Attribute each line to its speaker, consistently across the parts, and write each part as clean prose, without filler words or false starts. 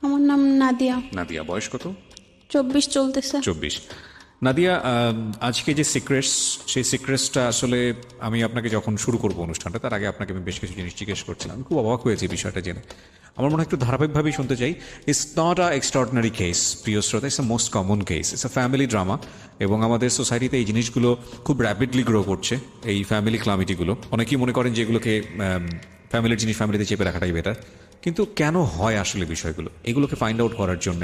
Speaker 1: আমার নাম নাদিয়া।
Speaker 2: নাদিয়া, বয়স কত?
Speaker 1: 24 চলতেছে।
Speaker 2: 24। নাদিয়া, আজকে যে সিক্রেটস, সেই সিক্রেটসটা আসলে আমি আপনাকে যখন শুরু করবো অনুষ্ঠানটা, তার আগে আপনাকে আমি বেশ কিছু জিনিস জিজ্ঞেস করছিলাম। আমি খুব অবাক হয়েছি বিষয়টা জেনে। আমার মনে হয় একটু ধারাবাহিকভাবেই শুনতে চাই। It's not a extraordinary case, প্রিয় শ্রোতা, it's a most common case, it's a family drama. এবং আমাদের সোসাইটিতে এই জিনিসগুলো খুব র্যাপিডলি গ্রো করছে, এই ফ্যামিলি ক্লামিটিগুলো। অনেকেই মনে করেন যে এগুলোকে ফ্যামিলির জিনিস ফ্যামিলিতে চেপে রাখাটাই বেটার, কিন্তু কেন হয় আসলে বিষয়গুলো, এগুলোকে ফাইন্ড আউট করার জন্য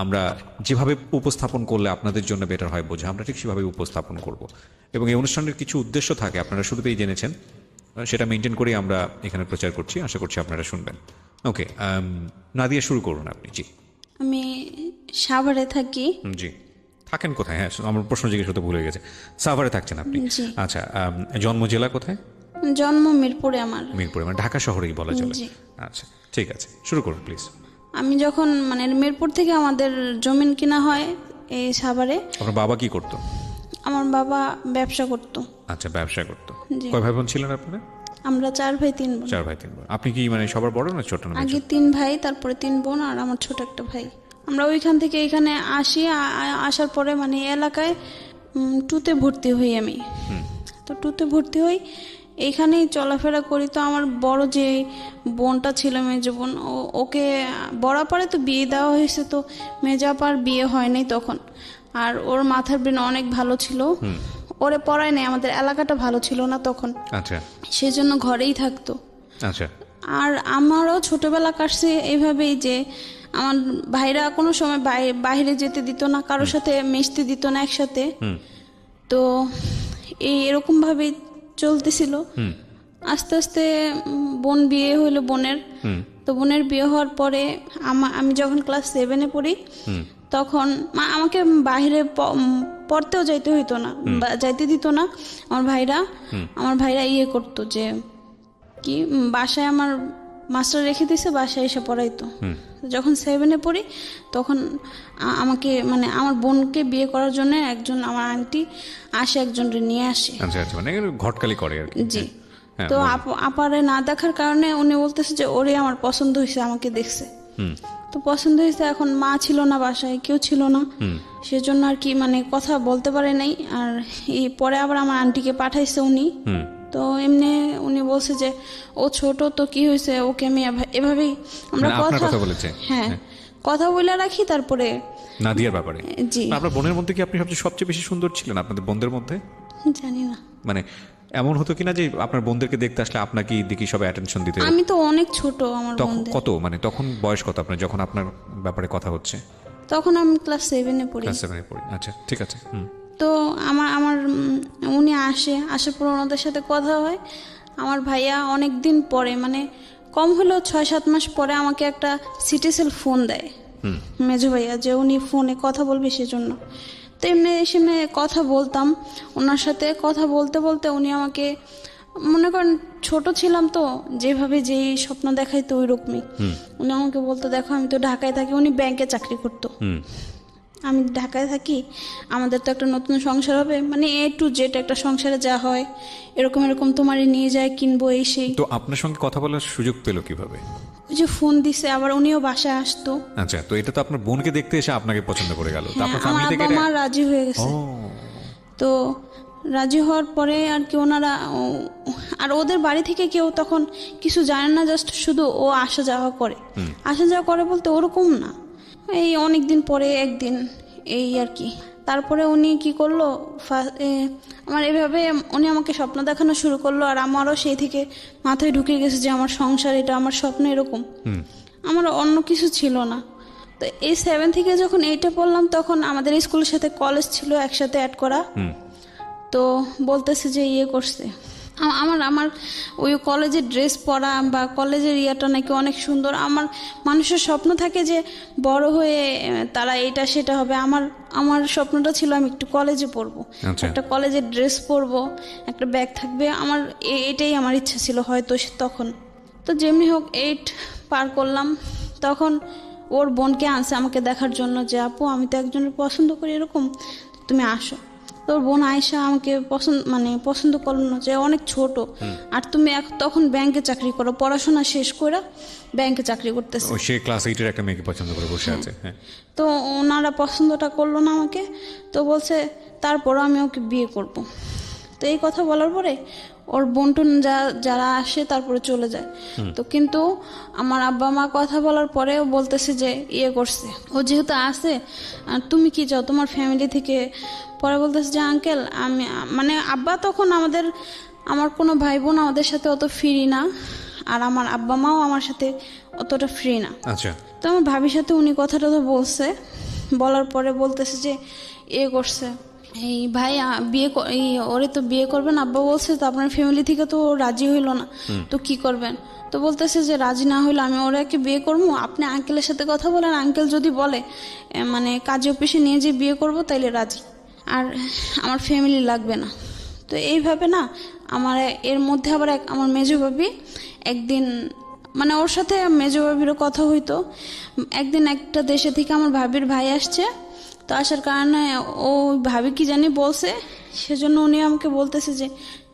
Speaker 2: আমরা যেভাবে উপস্থাপন করলে আপনাদের জন্য বেটার হয় বোঝা, আমরা ঠিক সেভাবে উপস্থাপন করব। এবং এই অনুষ্ঠানের কিছু উদ্দেশ্য থাকে, আপনারা শুরুতেই জেনেছেন, সেটা মেনটেন করেই আমরা এখানে প্রচার করছি। আশা করছি আপনারা শুনবেন। ওকে, নাদিয়া, শুরু করুন আপনি। জি।
Speaker 1: আমি সাভারে থাকি।
Speaker 2: জি, থাকেন কোথায়? হ্যাঁ, আমার প্রশ্ন জিজ্ঞেস করতে ভুলে গেছে। সাভারে থাকছেন আপনি?
Speaker 1: জি।
Speaker 2: আচ্ছা, জন্ম জেলা কোথায়?
Speaker 1: জন্ম মিরপুরে আমার।
Speaker 2: মিরপুরে, মানে ঢাকা শহরেই বলা চলে।
Speaker 1: জি।
Speaker 2: আচ্ছা, ঠিক আছে, শুরু করুন প্লিজ।
Speaker 1: আমি যখন মিরপুর থেকে আমাদের জমিন কিনা হয় এই সাভারে।
Speaker 2: আপনার বাবা কি করতো?
Speaker 1: আমার বাবা ব্যবসা করতো।
Speaker 2: আচ্ছা, ব্যবসা করতো।
Speaker 1: জি।
Speaker 2: কয় ভাই বোন ছিলেন আপনারা?
Speaker 1: আমরা 4 ভাই 3 বোন।
Speaker 2: 4 ভাই 3 বোন। আপনি কি মানে সবার বড় না ছোট? না
Speaker 1: আগে 3 ভাই, তারপরে 3 বোন, আর আমার ছোট একটা ভাই। আমরা ওইখান থেকে এখানে আসি। আসার পরে এলাকায় 2তে ভর্তি হই আমি। তো 2তে ভর্তি হই, এইখানেই চলাফেরা করি। তো আমার বড় যে বোনটা ছিল, মেজো বোন, ওকে বরাবরে তো বিয়ে দেওয়া হয়েছে। তো মেজাপার বিয়ে হয়নি তখন। আর ওর মাথার ব্রেন অনেক ভালো ছিল, ওরে পড়ায় নাই। আমাদের এলাকাটা ভালো ছিল না তখন।
Speaker 2: আচ্ছা।
Speaker 1: সেজন্য ঘরেই থাকতো।
Speaker 2: আচ্ছা।
Speaker 1: আর আমারও ছোটবেলা কাটছে এইভাবেই যে আমার ভাইরা কোনো সময় বাইরে যেতে দিত না, কারোর সাথে মিশতে দিত না একসাথে। তো এরকম ভাবেই চলতেছিল। আস্তে আস্তে বোন বিয়ে হইলো বোনের। তো বোনের বিয়ে হওয়ার পরে আমি যখন ক্লাস 7-এ পড়ি, তখন আমাকে বাইরে পড়তেও যাইতে হইতো না, যাইতে দিত না আমার ভাইরা ইয়ে করতো যে কি, বাসায় আমার মাস্টার রেখে দিয়েছে, বাসায় এসে পড়াইতো। যখন 7-এ পড়ি, তখন আমাকে আমার বোনকে বিয়ে করার জন্য একজন আমার আন্টি আসে, একজনকে নিয়ে আসে।
Speaker 2: আচ্ছা আচ্ছা, মানে ঘটকালি করে আর কি।
Speaker 1: জি। তো আপারে না দেখার কারণে উনি বলতেছে যে ওরে আমার পছন্দ হয়েছে, আমাকে দেখছে। তো পছন্দ হয়েছে। এখন মা ছিল না বাসায়, কেউ ছিল না, সেজন্য আর কি কথা বলতে পারে নাই। আর এই পরে আবার আমার আন্টিকে পাঠাইছে উনি। তো এমনি উনি বলছে যে ও ছোট, তো কি হয়েছে, ওকে আমি এভাবেই আমরা
Speaker 2: কথা বলেছে।
Speaker 1: হ্যাঁ, কথা বলে রাখি। তারপরে
Speaker 2: নাদিয়ার ব্যাপারে,
Speaker 1: জি,
Speaker 2: আপনার বোনের মধ্যে কি আপনি সবচেয়ে বেশি সুন্দর ছিলেন আপনাদের বোনদের মধ্যে?
Speaker 1: জানি না,
Speaker 2: মানে এমন হতো কিনা যে আপনার বোনদেরকে দেখতে আসলে আপনাকে দেখি সবাই অ্যাটেনশন দিতে?
Speaker 1: আমি তো অনেক ছোট। আমার
Speaker 2: তখন কত, তখন বয়স কত আপনার যখন আপনার ব্যাপারে কথা হচ্ছে?
Speaker 1: তখন আমি ক্লাস 7-এ পড়ি।
Speaker 2: ক্লাস 7-এ পড়ি। আচ্ছা, ঠিক আছে।
Speaker 1: তো আমার উনি আসার পর ওনাদের সাথে কথা হয়। আমার ভাইয়া অনেক দিন পরে, কম হলেও 6-7 মাস পরে আমাকে একটা সিটিসেল ফোন দেয় মেজো ভাইয়া, যে উনি ফোনে কথা বলবে সেজন্য। তো এমনি কথা বলতাম ওনার সাথে। কথা বলতে বলতে উনি আমাকে, মনে করেন ছোট ছিলাম তো, যেভাবে যেই স্বপ্ন দেখাইতো ওই রকমই উনি আমাকে বলতো, দেখো আমি তো ঢাকায় থাকি। উনি ব্যাংকে চাকরি করতো, আমি ঢাকায় থাকি, আমাদের তো একটা নতুন সংসার হবে, A to Z একটা সংসারে যা হয় এরকম তোমারই নিয়ে যায়, কিনবো, এই সেই।
Speaker 2: তো আপনার সঙ্গে কথা বলার সুযোগ পেলো কিভাবে?
Speaker 1: ওই যে ফোন দিছে, আবার উনিও বাসায় আসতো।
Speaker 2: আচ্ছা, তো এটা তো আপনার বোনকে দেখতে এসে আপনাকে পছন্দ করে গেল।
Speaker 1: আমার আব্বা মা রাজি হয়ে গেছে। তো রাজি হওয়ার পরে আর কি ওনারা, আর ওদের বাড়ি থেকে কেউ তখন কিছু জানে না, জাস্ট শুধু ও আসা যাওয়া করে বলতে ওরকম না, এই অনেক দিন পরে একদিন এই আর কি। তারপরে উনি কি করলো, আমার এভাবে উনি আমাকে স্বপ্ন দেখানো শুরু করলো। আর আমারও সেই থেকে মাথায় ঢুকে গেছে যে আমার সংসার, এটা আমার স্বপ্ন এরকম, আমার অন্য কিছু ছিল না। তো এই 7 থেকে যখন 8-এ পড়লাম, তখন আমাদের স্কুলের সাথে কলেজ ছিল একসাথে অ্যাড করা। তো বলতেছে যে ইয়ে করছে, আমার ওই কলেজের ড্রেস পরা বা কলেজের ইয়েটা নাকি অনেক সুন্দর। আমার মানুষের স্বপ্ন থাকে যে বড় হয়ে তারা এটা সেটা হবে। আমার স্বপ্নটা ছিল আমি একটু কলেজে পড়বো, একটা কলেজের ড্রেস পরবো, একটা ব্যাগ থাকবে, আমার এটাই আমার ইচ্ছা ছিল হয়তো তখন। তো যেমনি হোক 8 পার করলাম, তখন ওর বোনকে আনছে আমাকে দেখার জন্য, যে আপু আমি তো একজনের পছন্দ করি এরকম, তুমি আসো। তোর বোন আয়শা আমাকে পছন্দ করলো না, যে অনেক ছোট, আর তুমি তখন ব্যাংকে চাকরি করো, পড়াশোনা শেষ করে ব্যাংকে চাকরি করতেছে।
Speaker 2: ও সে ক্লাস 8 এর একটা মেয়েকে পছন্দ করে বসে আছে। হ্যাঁ,
Speaker 1: তো ওনারা পছন্দটা করলো না আমাকে, তো বলছে তারপরও আমি ওকে বিয়ে করব। তো এই কথা বলার পরে ওর বোনটুন যারা আসে তারপরে চলে যায়। তো কিন্তু আমার আব্বা মা কথা বলার পরে ও বলতেছে যে ইয়ে করছে, ও যেহেতু আসে, তুমি কি চাও তোমার ফ্যামিলি থেকে? পরে বলতেছে যে আঙ্কেল আমি আব্বা তখন আমার কোনো ভাই বোন আমাদের সাথে অত ফ্রি না, আর আমার আব্বা মাও আমার সাথে অতটা ফ্রি না।
Speaker 2: আচ্ছা,
Speaker 1: তো আমার ভাবির সাথে উনি কথাটা তো বলছে, বলার পরে বলতেছে যে এ করছে এই ভাই ওরে তো বিয়ে করবেন, আব্বা বলছে, তো আপনার ফ্যামিলি থেকে তো রাজি হইল না, তো কি করবেন? তো বলতেছে যে রাজি না হইলে আমি ওরাকে বিয়ে করবো, আপনি আঙ্কেলের সাথে কথা বলেন, আঙ্কেল যদি বলে কাজী অফিসে নিয়ে যে বিয়ে করব তাইলে রাজি, আর আমার ফ্যামিলি লাগবে না। তো এইভাবে না আমার এর মধ্যে আবার আমার মেজো ভাবি একদিন ওর সাথে মেজো ভাবিরও কথা হইতো। একদিন একটা দেশে থেকে আমার ভাবির ভাই আসছে, তো আসার কারণে ও ভাবি কি জানি বলছে, সেজন্য উনি আমাকে বলতেছে যে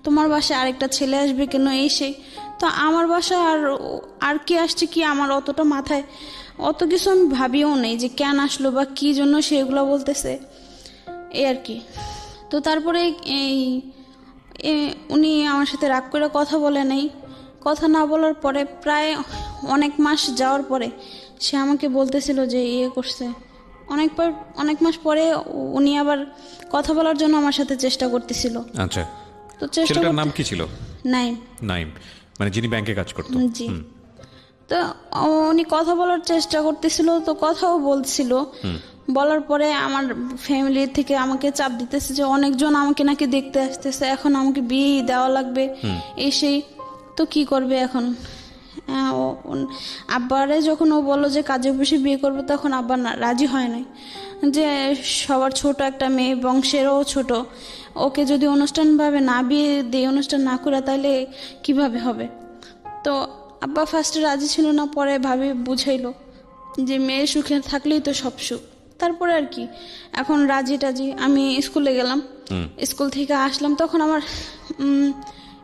Speaker 1: তোমার বাসায় আরেকটা ছেলে আসবে কেন, এই সেই। তো আমার বাসায় আর কি আসছে কি, আমার অতটা মাথায় অত কিছু আমি ভাবিও নেই যে কেন আসলো বা কি জন্য সেগুলো বলতেছে, এই আর কি। তো তারপরে উনি আমার সাথে রাগ করে কথা বলে নাই। কথা না বলার পরে প্রায় অনেক মাস যাওয়ার পরে সে আমাকে বলতেছিল যে ইয়ে করছে। অনেক মাস পরে উনি আবার কথা বলার জন্য আমার সাথে চেষ্টা করতেছিল।
Speaker 2: আচ্ছা,
Speaker 1: তো চেষ্টার
Speaker 2: নাম কি ছিল? নাইম, যিনি ব্যাংকে কাজ করতেন।
Speaker 1: জি। তো উনি কথা বলার চেষ্টা করতেছিল, তো কথাও বলছিল। বলার পরে আমার ফ্যামিলি থেকে আমাকে চাপ দিতেছে যে অনেকজন আমাকে নাকি দেখতে আসতেছে, এখন আমাকে বিয়ে দেওয়া লাগবে, এই সেই। তো কি করবে এখন? আব্বারে যখন ও বললো যে কাজে অফিসে বিয়ে করবে, তখন আব্বা রাজি হয় নাই, যে সবার ছোট একটা মেয়ে, বংশেরও ছোট, ওকে যদি অনুষ্ঠানভাবে না বিয়ে দিয়ে অনুষ্ঠান না করে তাহলে কিভাবে হবে? তো আব্বা ফার্স্টে রাজি ছিল না, পরে ভাবি বুঝাইলো যে মেয়ে সুখে থাকলেই তো সব সুখ। তারপরে আর কি, এখন রাজি আমি স্কুলে গেলাম, স্কুল থেকে আসলাম, তখন আমার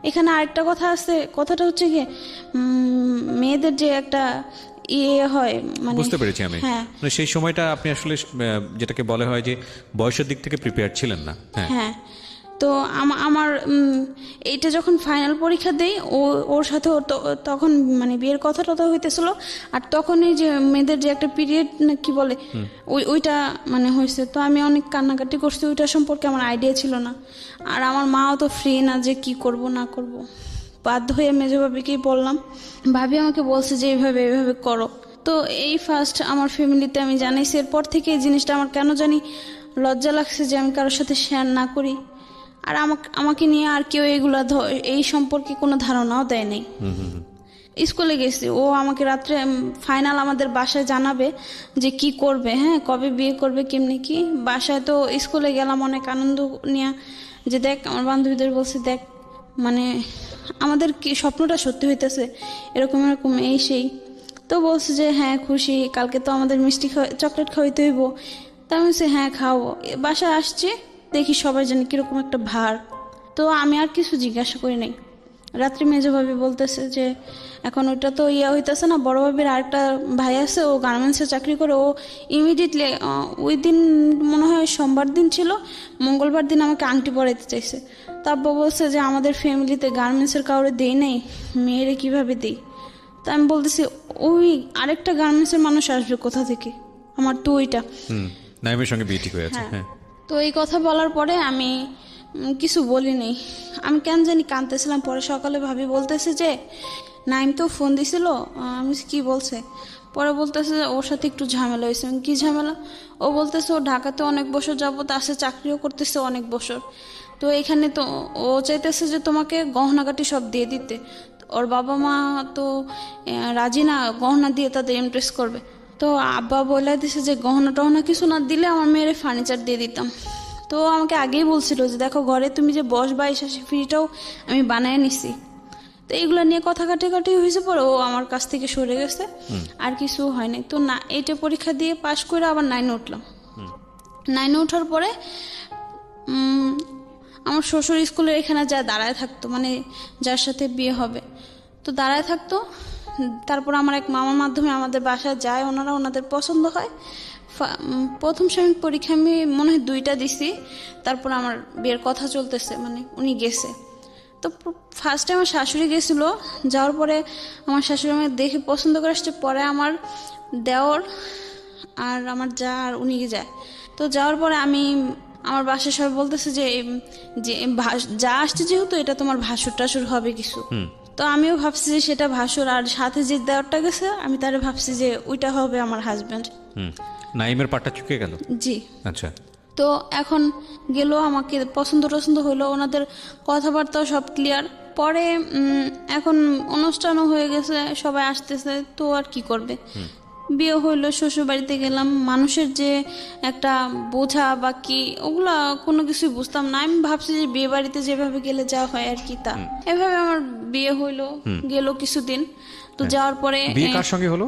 Speaker 1: এখানে আরেকটা কথা আছে। কথাটা হচ্ছে গিয়ে মেয়েদের যে একটা ইয়ে হয়,
Speaker 2: বুঝতে পেরেছি আমি।
Speaker 1: হ্যাঁ,
Speaker 2: সেই সময়টা আপনি আসলে যেটাকে বলে হয় যে বয়সের দিক থেকে প্রিপেয়ার ছিলেন না।
Speaker 1: হ্যাঁ। তো আমার এইটা যখন ফাইনাল পরীক্ষা দেই, ওর সাথে তখন বিয়ের কথাটা তো হইতেছিল, আর তখনই যে মেয়েদের যে একটা পিরিয়ড না কি বলে, ওইটা হয়েছে। তো আমি অনেক কান্নাকাটি করছি, ওইটা সম্পর্কে আমার আইডিয়া ছিল না, আর আমার মাও তো ফ্রি না যে কি করব না করব। বাধ্য হয়ে মেজো ভাবিকেই বললাম, ভাবি আমাকে বলছে যে এইভাবে করো। তো এই ফার্স্ট আমার ফ্যামিলিতে আমি জানাইছি। এরপর থেকে এই জিনিসটা আমার কেন জানি লজ্জা লাগছে যে আমি কারোর সাথে শেয়ার না করি, আর আমাকে নিয়ে আর কেউ এই সম্পর্কে কোনো ধারণাও দেয় নাই। স্কুলে গেছি, ও আমাকে রাত্রে ফাইনাল আমাদের বাসায় জানাবে যে কি করবে, হ্যাঁ কবে বিয়ে করবে, কেমনি কি। বাসায় তো স্কুলে গেলাম অনেক আনন্দ নিয়ে, যে দেখ আমার বান্ধবীদের বলছে, দেখ আমাদের কি স্বপ্নটা সত্যি হইতেছে, এরকম এই সেই। তো বলছে যে হ্যাঁ খুশি, কালকে তো আমাদের মিষ্টি চকলেট খাওয়াইতে হইব। তা আমি বলছি হ্যাঁ খাওয়াবো। বাসায় আসছে, দেখি সবাই জানি কিরকম একটা ভার। তো আমি আর কিছু জিজ্ঞাসা করি নাই। রাত্রি মেজো ভাবি বলতেছে যে এখন ওইটা তো হইতেছে না, বড় ভাবির আরেকটা ভাই আছে, ও গার্মেন্টসে চাকরি করে, ও ইমিডিয়েটলি ওই দিন মনে হয় সোমবার দিন ছিল, মঙ্গলবার দিন আমাকে আংটি পরাইতে চাইছে। তারপর বলছে যে আমাদের ফ্যামিলিতে গার্মেন্টসের কাউরে দেই নাই, মেয়েরে কিভাবে দেই? তা আমি বলতেছি ওই আরেকটা গার্মেন্টসের মানুষ আসবে কোথা থেকে, আমার তো ওইটা
Speaker 2: নাইমের সঙ্গে বিয়ে ঠিক হয়ে আছে। হ্যাঁ।
Speaker 1: তো এই কথা বলার পরে আমি কিছু বলিনি, আমি কেন জানি কাঁদতেছিলাম। পরে সকালে ভাবি বলতেছে যে নাইম তো ফোন দিছিল, আমি কি বলছে, পরে বলতেছে ওর সাথে একটু ঝামেলা হয়েছে। কি ঝামেলা? ও বলতেছে ও ঢাকাতে অনেক বছর যাবত আসে, চাকরিও করতেছে অনেক বছর, তো এখানে তো ও চাইতেছে যে তোমাকে গহনাগাটি সব দিয়ে দিতে। ওর বাবা মা তো রাজি না গহনা দিয়ে তাদের ইমপ্রেস করবে। তো আব্বা বলে দিছে যে গহনা টহনা কিছু না দিলে আমার মেয়ের ফার্নিচার দিয়ে দিতাম। তো আমাকে আগেই বলছিল যে দেখো ঘরে তুমি যে বসবা, এসে ফ্রিটাও আমি বানায় নিছি। তো এইগুলো নিয়ে কথা কাটাকাটি হয়েছে, পরে ও আমার কাছ থেকে সরে গেছে, আর কিছু হয়নি। তো না, এইটা পরীক্ষা দিয়ে পাশ করে আবার 9-এ উঠলাম। 9-এ ওঠার পরে আমার শ্বশুর স্কুলের এখানে যা দাঁড়ায় থাকতো, মানে যার সাথে বিয়ে হবে, তো দাঁড়ায় থাকতো। তারপর আমার এক মামার মাধ্যমে আমাদের বাসায় যায়, ওনাদের পছন্দ হয়। প্রথম সাময়িক পরীক্ষা আমি মনে হয় 2টা দিছি, তারপর আমার বিয়ের কথা চলতেছে, মানে উনি গেছে। তো ফার্স্টে আমার শাশুড়ি গেছিল, যাওয়ার পরে আমার শাশুড়ি আমাকে দেখে পছন্দ করে আসছে। পরে আমার দেওর আর আমার যা আর উনি যায়। তো যাওয়ার পরে আমার বাসায় সবাই বলতেছে যে যা আসছে যেহেতু এটা তোমার ভাসুর টাসুর হবে কিছু। তো আমিও ভাবছি যে সেটা ভাসুর, আর সাথে যে দেওরটা গেছে আমি তারে ভাবছি যে ওইটা হবে আমার হাজবেন্ড।
Speaker 2: নাইমের পাটটা চুকে গেল।
Speaker 1: জি।
Speaker 2: আচ্ছা।
Speaker 1: তো এখন গেল, আমাকে পছন্দ টছন্দ হইলো, ওনাদের কথাবার্তাও সব ক্লিয়ার। পরে এখন অনুষ্ঠানও হয়ে গেছে, সবাই আসতেছে, তো আর কি করবে, বিয়ে হইলো, শ্বশুর বাড়িতে গেলাম। মানুষের যে একটা বোঝা বা কি ওগুলা কোনো কিছুই বুঝতাম না। আমি ভাবছি যে বিয়ে বাড়িতে যেভাবে গেলে যা হয় আর কি, তা এভাবে আমার বিয়ে হইলো, গেল কিছুদিন। তো যাওয়ার পরে
Speaker 2: বিয়ে কার সঙ্গে হলো?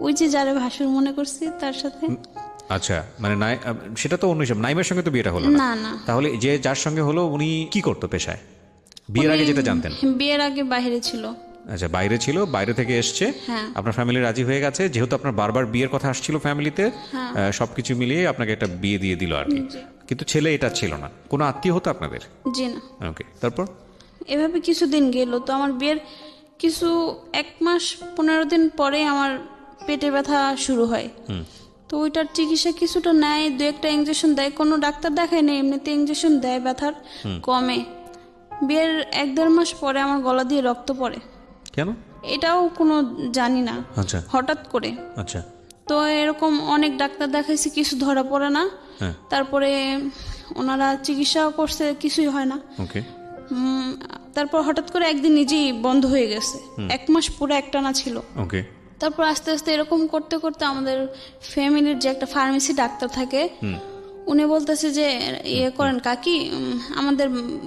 Speaker 1: ওই যে যারে ভাসুর মনে করছি তার সাথে।
Speaker 2: আচ্ছা, মানে সেটা তো অন্য হিসাব, নাইমের সঙ্গে তো বিয়েটা হলো না।
Speaker 1: না।
Speaker 2: তাহলে যে যার সঙ্গে হলো উনি কি করতো পেশায়, বিয়ের আগে যেটা জানতেন?
Speaker 1: বিয়ের আগে বাইরে ছিল।
Speaker 2: আচ্ছা, বাইরে ছিল, বাইরে থেকে এসছে,
Speaker 1: হ্যাঁ।
Speaker 2: আপনার ফ্যামিলি রাজি হয়ে গেছে, যেহেতু আপনার বারবার বিয়ের কথা আসছিল ফ্যামিলিতে, সবকিছু মিলিয়ে আপনাকে একটা বিয়ে দিয়ে দিল আর কি। কিন্তু ছেলে এটা ছিল না, কোনো আত্মীয় হতো আপনাদের?
Speaker 1: জি না।
Speaker 2: ওকে, তারপর?
Speaker 1: এভাবে কিছুদিন গেল। তো আমার বিয়ের 1 মাস 15 দিন পরে আমার পেটে ব্যথা শুরু হয়। তো ওইটার চিকিৎসা কিছুটা নেয়, 2-1টা ইঞ্জেকশন দেয়, কোনো ডাক্তার দেখায় না, এমনিতে ইঞ্জেকশন দেয়, ব্যথার কমে। বিয়ের 1-1.5 মাস পরে আমার গলা দিয়ে রক্ত পড়ে।
Speaker 2: কেন?
Speaker 1: এটাও কোনো জানি না,
Speaker 2: আচ্ছা।
Speaker 1: হঠাৎ করে।
Speaker 2: আচ্ছা।
Speaker 1: তো এরকম অনেক ডাক্তার দেখাইছি, কিছু ধরা পড়ে না। তারপরে ওনারা চিকিৎসাও করছে, কিছুই হয় না।
Speaker 2: ওকে।
Speaker 1: তারপর হঠাৎ করে একদিন নিজেই বন্ধ হয়ে গেছে, 1 মাস পুরো একটানা ছিল।
Speaker 2: ওকে।
Speaker 1: তারপর আস্তে আস্তে এরকম করতে করতে আমাদের ফ্যামিলির যে একটা ফার্মেসি ডাক্তার থাকে, উনি বলতেছে যে ইয়ে করেন কাকি, আমাদের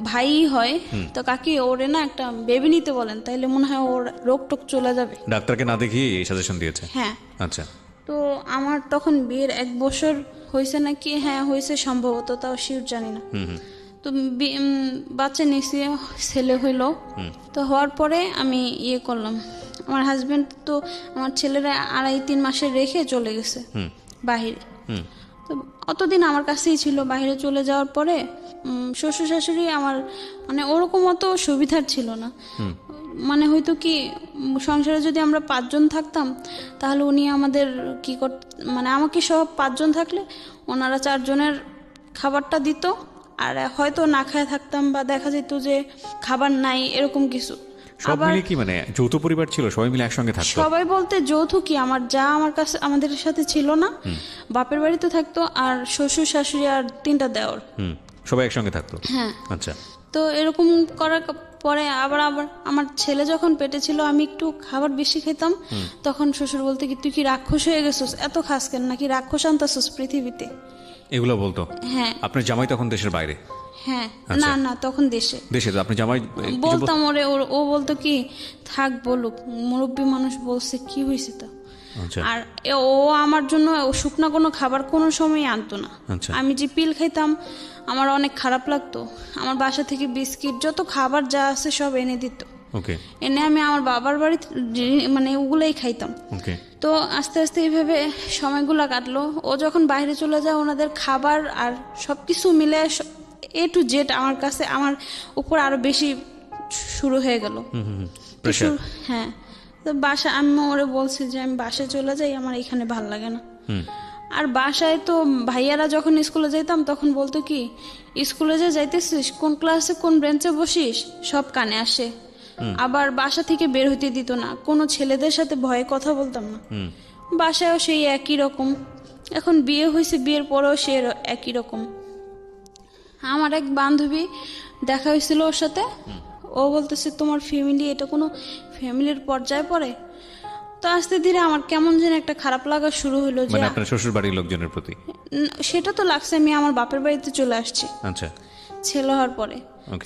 Speaker 1: ভাই হয়, তো কাকি ওরে না একটা বেবি নিতে বলেন, তাইলে মনে হয় ওর রোগ টোগ চলে যাবে।
Speaker 2: ডাক্তারকে না দেখিয়ে এই সাজেশন দিয়েছে?
Speaker 1: হ্যাঁ।
Speaker 2: আচ্ছা।
Speaker 1: তো আমার তখন বিয়ের 1 বছর হয়েছে নাকি, হ্যাঁ হয়েছে সম্ভবত, তাও শিওর জানি না। তো বাচ্চা নিয়েছি, ছেলে হইলো। তো হওয়ার পরে আমি ইয়ে করলাম, আমার হাজবেন্ড তো আমার ছেলেরা 2.5-3 মাসে রেখে চলে গেছে বাহিরে। তো অতদিন আমার কাছেই ছিল। বাহিরে চলে যাওয়ার পরে শ্বশুর শাশুড়ি আমার মানে ওরকম অত সুবিধার ছিল না। মানে হয়তো কি, সংসারে যদি আমরা 5 জন থাকতাম তাহলে উনি আমাদের কি মানে আমাকে সব 5 জন থাকলে ওনারা 4 জনের খাবারটা দিত, আর হয়তো না খায় থাকতাম, বা দেখা যেত যে খাবার নাই, এরকম কিছু।
Speaker 2: সব মিলে কি মানে যৌথ পরিবার ছিল, সবাই মিলে একসঙ্গে থাকতো?
Speaker 1: সবাই বলতে যৌথ কি, আমার যা আমার কাছে আমাদের সাথে ছিল না, বাপের বাড়িতে থাকতো, আর শ্বশুর শাশুড়ি আর 3টা দেওর,
Speaker 2: সবাই একসঙ্গে থাকতো।
Speaker 1: হ্যাঁ।
Speaker 2: আচ্ছা।
Speaker 1: তো এরকম করার পরে আবার আমার ছেলে যখন পেটে ছিল, আমি একটু খাবার বেশি খেতাম, তখন শ্বশুর বলতে কি, তুই কি রাক্ষস হয়ে গেছিস, এত খাস কেন, নাকি রাক্ষস আনতাছিস পৃথিবীতে, এগুলো
Speaker 2: বলতো?
Speaker 1: হ্যাঁ।
Speaker 2: আপনার জামাই তখন দেশের বাইরে?
Speaker 1: হ্যাঁ। না না, তখন দেশে।
Speaker 2: দেশে? আপনি জামাই
Speaker 1: বলতাম ওরে, ও বলতো কি, থাক বলুক, মুরব্বী মানুষ বলছে, কি হয়েছে তা। আর ও আমার জন্য শুকনা কোনো খাবার কোনো সময় আনতো না। আমি যে পিল খাইতাম আমার অনেক খারাপ লাগতো, আমার বাসা থেকে বিস্কিট যত খাবার যা আছে সব এনে দিত। এনে আমি আমার বাবার বাড়িতে মানে ওগুলাই খাইতাম। তো আস্তে আস্তে এইভাবে সময়গুলো কাটলো। ও যখন বাইরে চলে যায়, ওনাদের খাবার আর সবকিছু মিলে A to Z আমার কাছে, আমার উপর আরো বেশি শুরু হয়ে গেল। হ্যাঁ। তো আমি ওরে বলছি যে আমি বাসায় চলে যাই, আমার এখানে ভাল লাগে না। আর বাসায় তো ভাইয়ারা যখন স্কুলে যাইতাম তখন বলতো কি, স্কুলে যে যাইতেছিস, কোন ক্লাসে কোন বেঞ্চে বসিস, সব কানে আসে। আবার বাসা থেকে বের হইতে দিত না, কোনো ছেলেদের সাথে ভয়ে কথা বলতাম না। বাসায়ও সেই একই রকম। এখন বিয়ে হয়েছে, বিয়ের পরেও সে একই রকম। আমার এক বান্ধবী দেখা হয়েছিল ওর সাথে, ও বলতেছে তোমার ফ্যামিলি এটা কোনো ফ্যামিলির পর্যায়ে পড়ে। তো আস্তে ধীরে আমার কেমন যেন একটা খারাপ লাগা শুরু হলো, যে
Speaker 2: আপনার শ্বশুর বাড়ির লোকজনের প্রতি?
Speaker 1: সেটা তো লাগছে, আমি আমার বাপের বাড়িতে চলে আসছি।
Speaker 2: আচ্ছা।
Speaker 1: ছেলে হওয়ার পরে,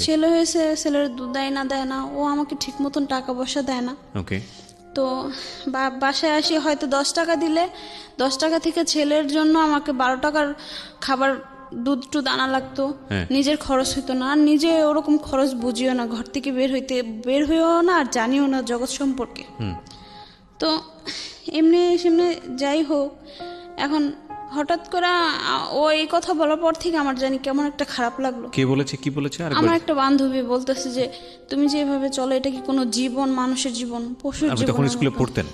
Speaker 1: ছেলে হয়েছে, ছেলের দুধ দেয় না, ও আমাকে ঠিক মতন টাকা পয়সা দেয় না। তো বাসায় আসি, হয়তো 10 টাকা দিলে 10 টাকা থেকে ছেলের জন্য আমাকে 12 টাকার খাবার দুধ টুধ আনা লাগতো,
Speaker 2: হ্যাঁ।
Speaker 1: নিজের খরচ হইতো না, আর নিজে ওরকম খরচ বুঝিও না, ঘর থেকে বের হইও না, আর জানিও না জগৎ সম্পর্কে। তো এমনি সেমনি যাই হোক, এখন হঠাৎ করে ও এই কথা বলার পর থেকে আমার জানি কেমন একটা খারাপ লাগলো।
Speaker 2: কে বলেছে, কি বলেছে? আর
Speaker 1: আমার একটা বান্ধবী বলতেছে যে তুমি যে এভাবে চলো, এটা কি কোনো জীবন, মানুষের জীবন, পশুর
Speaker 2: আপনি
Speaker 1: জীবন?
Speaker 2: তখন স্কুলে পড়তেন?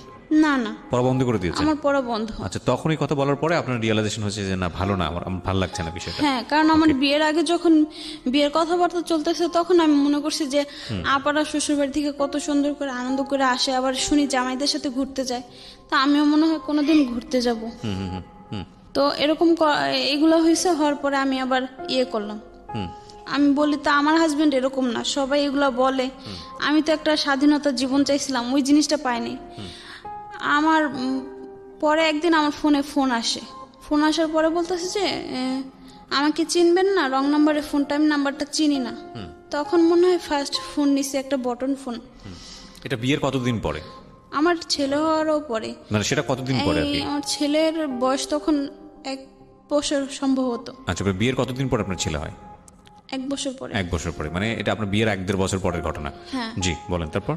Speaker 1: না না,
Speaker 2: পড়া বন্ধ করে দিয়েছেন?
Speaker 1: আমার পড়া বন্ধ।
Speaker 2: আচ্ছা, তখন এই কথা বলার পরে আপনার রিয়েলাইজেশন হচ্ছে যে না, ভালো না, আমার ভালো লাগছে না বিষয়টা।
Speaker 1: হ্যাঁ, কারণ আমার বিয়ের আগে যখন বিয়ের কথাবার্তা চলতেছে, তখন আমি মনে করছি যে আপারা শ্বশুরবাড়ি থেকে কত সুন্দর করে আনন্দ করে আসে, আবার শুনি জামাইদের সাথে ঘুরতে যায়, তা আমিও মনে হয় কোনোদিন ঘুরতে যাব। তো এরকম এগুলো হওয়ার পরে আমি আবার ইয়ে করলাম। আমি বলি তা আমার হাজবেন্ড এরকম না, সবাই এগুলা বলে, আমি তো একটা স্বাধীনতার জীবন চাইছিলাম, ওই জিনিসটা পাইনি। আমার পরে একদিন আমার ফোন আসে, ফোন আসার পরে বলতেছে যে আমাকে চিনবেন না, রং নাম্বারে ফোনটা, আমি নাম্বারটা চিনি না। তখন মনে হয় ফার্স্ট ফোন নিছে, একটা বটন ফোন।
Speaker 2: এটা বিয়ের কতদিন পরে?
Speaker 1: আমার ছেলে হওয়ারও পরে।
Speaker 2: মানে সেটা কতদিন পরে আর কি?
Speaker 1: আমার ছেলের বয়স তখন 1 বছর সম্ভবত।
Speaker 2: আচ্ছা, বিয়ের কতদিন পরে আপনার ছেলে হয়?
Speaker 1: 1 বছর পরে।
Speaker 2: 1 বছর পরে, মানে এটা আপনার বিয়ের 1-1.5 বছর পরের ঘটনা?
Speaker 1: হ্যাঁ।
Speaker 2: জি, বলেন তারপর।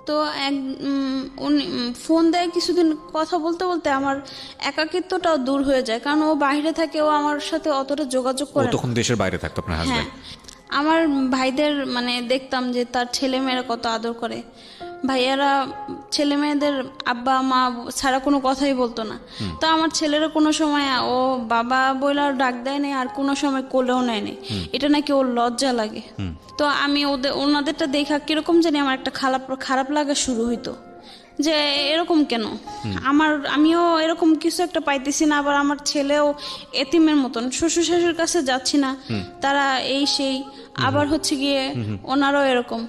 Speaker 1: তো উনি ফোন দেয়, কিছুদিন কথা বলতে বলতে আমার একাকিত্বটাও দূর হয়ে যায়, কারণ ও বাইরে থাকে, ও আমার সাথে অতটা যোগাযোগ
Speaker 2: ও
Speaker 1: করে না।
Speaker 2: তখন দেশের বাইরে থাকতো আপনার
Speaker 1: হ্যাঁ,
Speaker 2: হাজবেন্ড?
Speaker 1: আমার ভাইদের মানে দেখতাম যে তার ছেলে মেয়েরা কত আদর করে, ভাইয়ারা ছেলে মেয়েদের আব্বা মা ছাড়া কোনো কথাই বলতো না। তো আমার ছেলেরও কোনো সময় ও বাবা বইলা ডাক দেয় নাই, আর কোনো সময় কোলেও নেয় নাই, এটা নাকি ওর লজ্জা লাগে। তো আমি ওনাদেরটা দেখা কিরকম জানি আমার একটা খারাপ লাগা শুরু হইতো, যে এরকম কেন, আমিও এরকম কিছু একটা পাইতেছি না, আবার আমার ছেলেও এতিমের মতন, শ্বশুর শাশুর কাছে যাচ্ছি না, তারা এই সেই, আবার হচ্ছে গিয়ে ওনারাও এরকম।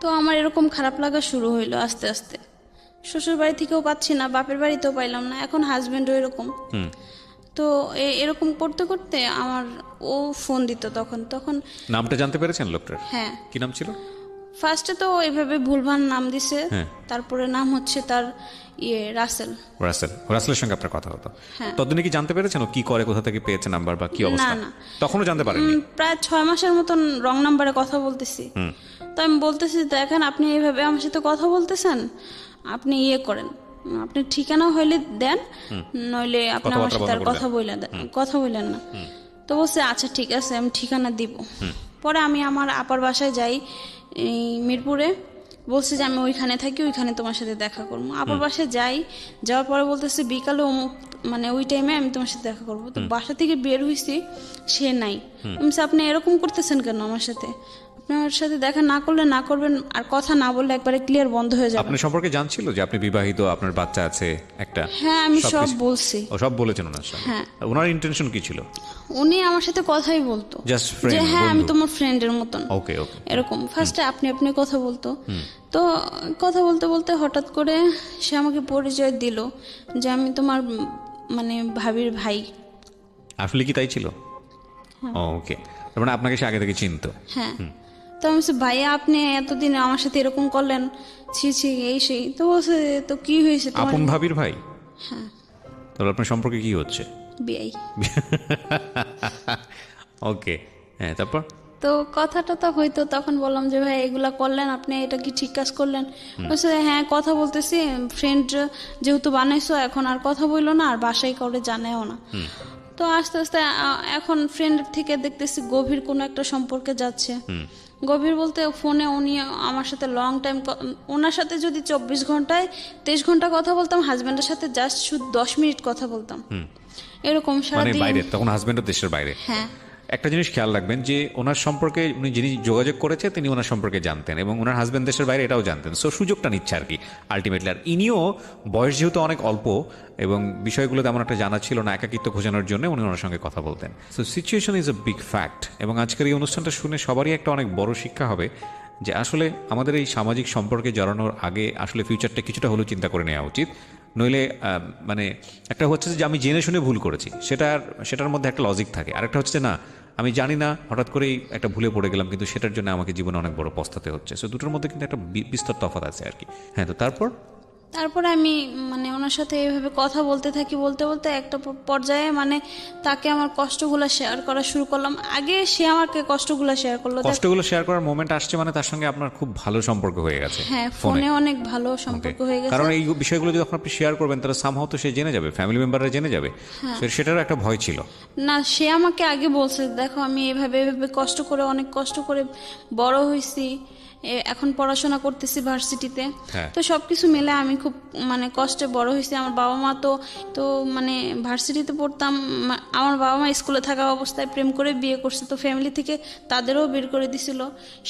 Speaker 1: তো আমার এরকম খারাপ লাগা শুরু হইলো আস্তে আস্তে, শ্বশুর বাড়ি থেকেও পাচ্ছি না, বাপের বাড়িতেও পাইলাম না, এখন হাজবেন্ডও এরকম। তো এরকম করতে করতে আমার ও ফোন দিত, তখন
Speaker 2: নামটা জানতে পেরেছেন লোকটার?
Speaker 1: হ্যাঁ।
Speaker 2: কি নাম ছিল?
Speaker 1: ফার্স্টে তো এইভাবে ভুলভাল নাম দিছে, তারপরে নাম হচ্ছে তার রাসেল।
Speaker 2: রাসেলের সঙ্গে আপনার কথা হতো?
Speaker 1: হ্যাঁ।
Speaker 2: ততদিনে কি জানতে পেরেছেন ও কি করে, কোথা থেকে পেয়েছে নাম্বার, বা কি অবস্থা?
Speaker 1: না।
Speaker 2: তখনও জানতে পারেননি?
Speaker 1: প্রায় 6 মাসের মতন রং নাম্বারে কথা বলতেছি। তো আমি বলতেছি, দেখেন আপনি এইভাবে আমার সাথে কথা বলতেছেন, আপনি করেন, আপনি ঠিকানা হইলে দেন, নইলে আপনি আমার সাথে আর কথা বললেন না। তো বলছে আচ্ছা ঠিক আছে, আমি ঠিকানা দিব। পরে আমি আমার আপার বাসায় যাই, এই মিরপুরে, বলছে যে আমি ওইখানে থাকি, ওইখানে তোমার সাথে দেখা করবো। আপার বাসায় যাওয়ার পরে বলতেছে বিকালে মানে ওই টাইমে আমি তোমার সাথে দেখা করবো। তো বাসা থেকে বের হয়েছি, সে নাই। আপনি এরকম করতেছেন কেন আমার সাথে? আপনার সাথে দেখা না করলে না করবেন, আর কথা না বললে একবারে ক্লিয়ার বন্ধ হয়ে যাবে।
Speaker 2: আপনার সম্পর্কে জানছিল যে আপনি বিবাহিত, আপনার বাচ্চা আছে একটা?
Speaker 1: হ্যাঁ, আমি সব বলছি।
Speaker 2: ও সব বলেছেন ওনার সাথে?
Speaker 1: হ্যাঁ।
Speaker 2: ওনার ইন্টেনশন কি ছিল?
Speaker 1: উনি আমার সাথে কথাই বলতো,
Speaker 2: জাস্ট ফ্রেন্ড,
Speaker 1: যে হ্যাঁ আমি তোমার ফ্রেন্ডের মতন।
Speaker 2: ওকে।
Speaker 1: এরকম ফার্স্টে আপনি কথা বলতো। তো কথা বলতে বলতে হঠাৎ করে সে আমাকে পরিচয় দিল যে আমি তোমার মানে ভাবির ভাই।
Speaker 2: আসলে কি তাই ছিল? ওকে, তার মানে আপনাকে সে আগে থেকে চিনতো?
Speaker 1: হ্যাঁ। তো আমি বলছি, ভাইয়া আপনি এতদিন আমার সাথে এরকম করলেন, ছি এই সেই। তো বলছে তো কি হয়েছে তোমার?
Speaker 2: আপন ভাবির ভাই?
Speaker 1: হ্যাঁ।
Speaker 2: তাহলে আপনার সম্পর্কে কি হচ্ছে?
Speaker 1: বিয়াই।
Speaker 2: ওকে, হ্যাঁ, তারপর?
Speaker 1: তো কথাটা তো হয়তো তখন বললাম যে ভাই এগুলা করলেন আপনি, এটা কি ঠিক কাজ করলেন? বলছে হ্যাঁ কথা বলতেছি, ফ্রেন্ড যেহেতু বানাইছো এখন আর কথা বললো না, আর বাসায় করে জানেও না। তো আস্তে আস্তে এখন ফ্রেন্ড থেকে দেখতেছি গভীর কোনো একটা সম্পর্কে যাচ্ছে। গভীর বলতে ফোনে উনি আমার সাথে লং টাইম, ওনার সাথে যদি 24 ঘন্টায় 23 ঘন্টা কথা বলতাম, হাজবেন্ডের সাথে জাস্ট শুধু 10 মিনিট কথা বলতাম, এরকম
Speaker 2: মানে
Speaker 1: সারাদিন।
Speaker 2: বাইরে, তখন হাজবেন্ডও দেশের বাইরে?
Speaker 1: হ্যাঁ।
Speaker 2: একটা জিনিস খেয়াল রাখবেন যে ওনার সম্পর্কে উনি যিনি যোগাযোগ করেছে তিনি ওনার সম্পর্কে জানতেন, এবং ওনার হাজবেন্ড দেশের বাইরে এটাও জানতেন। সো সুযোগটা নিচ্ছে আর কি আলটিমেটলি। আর ইনিও বয়স যেহেতু অনেক অল্প এবং বিষয়গুলো তেমন একটা জানা ছিল না, একাকিত্ব খোঁজানোর জন্য উনি ওনার সঙ্গে কথা বলতেন। So situation is a big fact. এবং আজকের এই অনুষ্ঠানটা শুনে সবারই একটা অনেক বড় শিক্ষা হবে যে আসলে আমাদের এই সামাজিক সম্পর্কে জড়ানোর আগে আসলে ফিউচারটা কিছুটা হলেও চিন্তা করে নেওয়া উচিত। নইলে মানে একটা হচ্ছে যে আমি জেনে শুনে ভুল করেছি, সেটার মধ্যে একটা লজিক থাকে। আরেকটা হচ্ছে যে না, আমি জানি না, হঠাৎ করেই একটা ভুলে পড়ে গেলাম, কিন্তু সেটার জন্য আমাকে জীবনে অনেক বড় পস্তাতে হচ্ছে। সো দুটোর মধ্যে কিন্তু একটা বিস্তর তফাৎ আছে আর কি। হ্যাঁ, তো তারপর?
Speaker 1: তারপরে আমি মানে ওনার সাথে এইভাবে কথা বলতে থাকি, বলতে বলতে একটা পর্যায়ে মানে তাকে আমার কষ্টগুলো শেয়ার করা শুরু করলাম। আগে সে আমাকে কষ্টগুলো শেয়ার করলো।
Speaker 2: কষ্টগুলো শেয়ার করার মোমেন্ট আসছে মানে তার সঙ্গে আপনার খুব ভালো সম্পর্ক হয়ে গেছে।
Speaker 1: হ্যাঁ, ফোনে অনেক ভালো সম্পর্ক হয়ে গেছে।
Speaker 2: কারণ এই বিষয়গুলো যখন আপনি শেয়ার করবেন তাহলে সামহাও তো সে জেনে যাবে, ফ্যামিলি মেম্বাররা জেনে যাবে, সেটারও একটা ভয় ছিল।
Speaker 1: না, সে আমাকে আগে বলছে, দেখো আমি এভাবে এভাবে কষ্ট করে অনেক কষ্ট করে বড় হয়েছি, এখন পড়াশোনা করতেছি ভার্সিটিতে। তো সবকিছু মিলে আমি খুব মানে কষ্টে বড় হয়েছি। আমার বাবা মা তো তো মানে ভার্সিটিতে পড়তাম, আমার বাবা মা স্কুলে থাকা অবস্থায় প্রেম করে বিয়ে করছে, তো ফ্যামিলি থেকে তাদেরও বের করে দিছিল।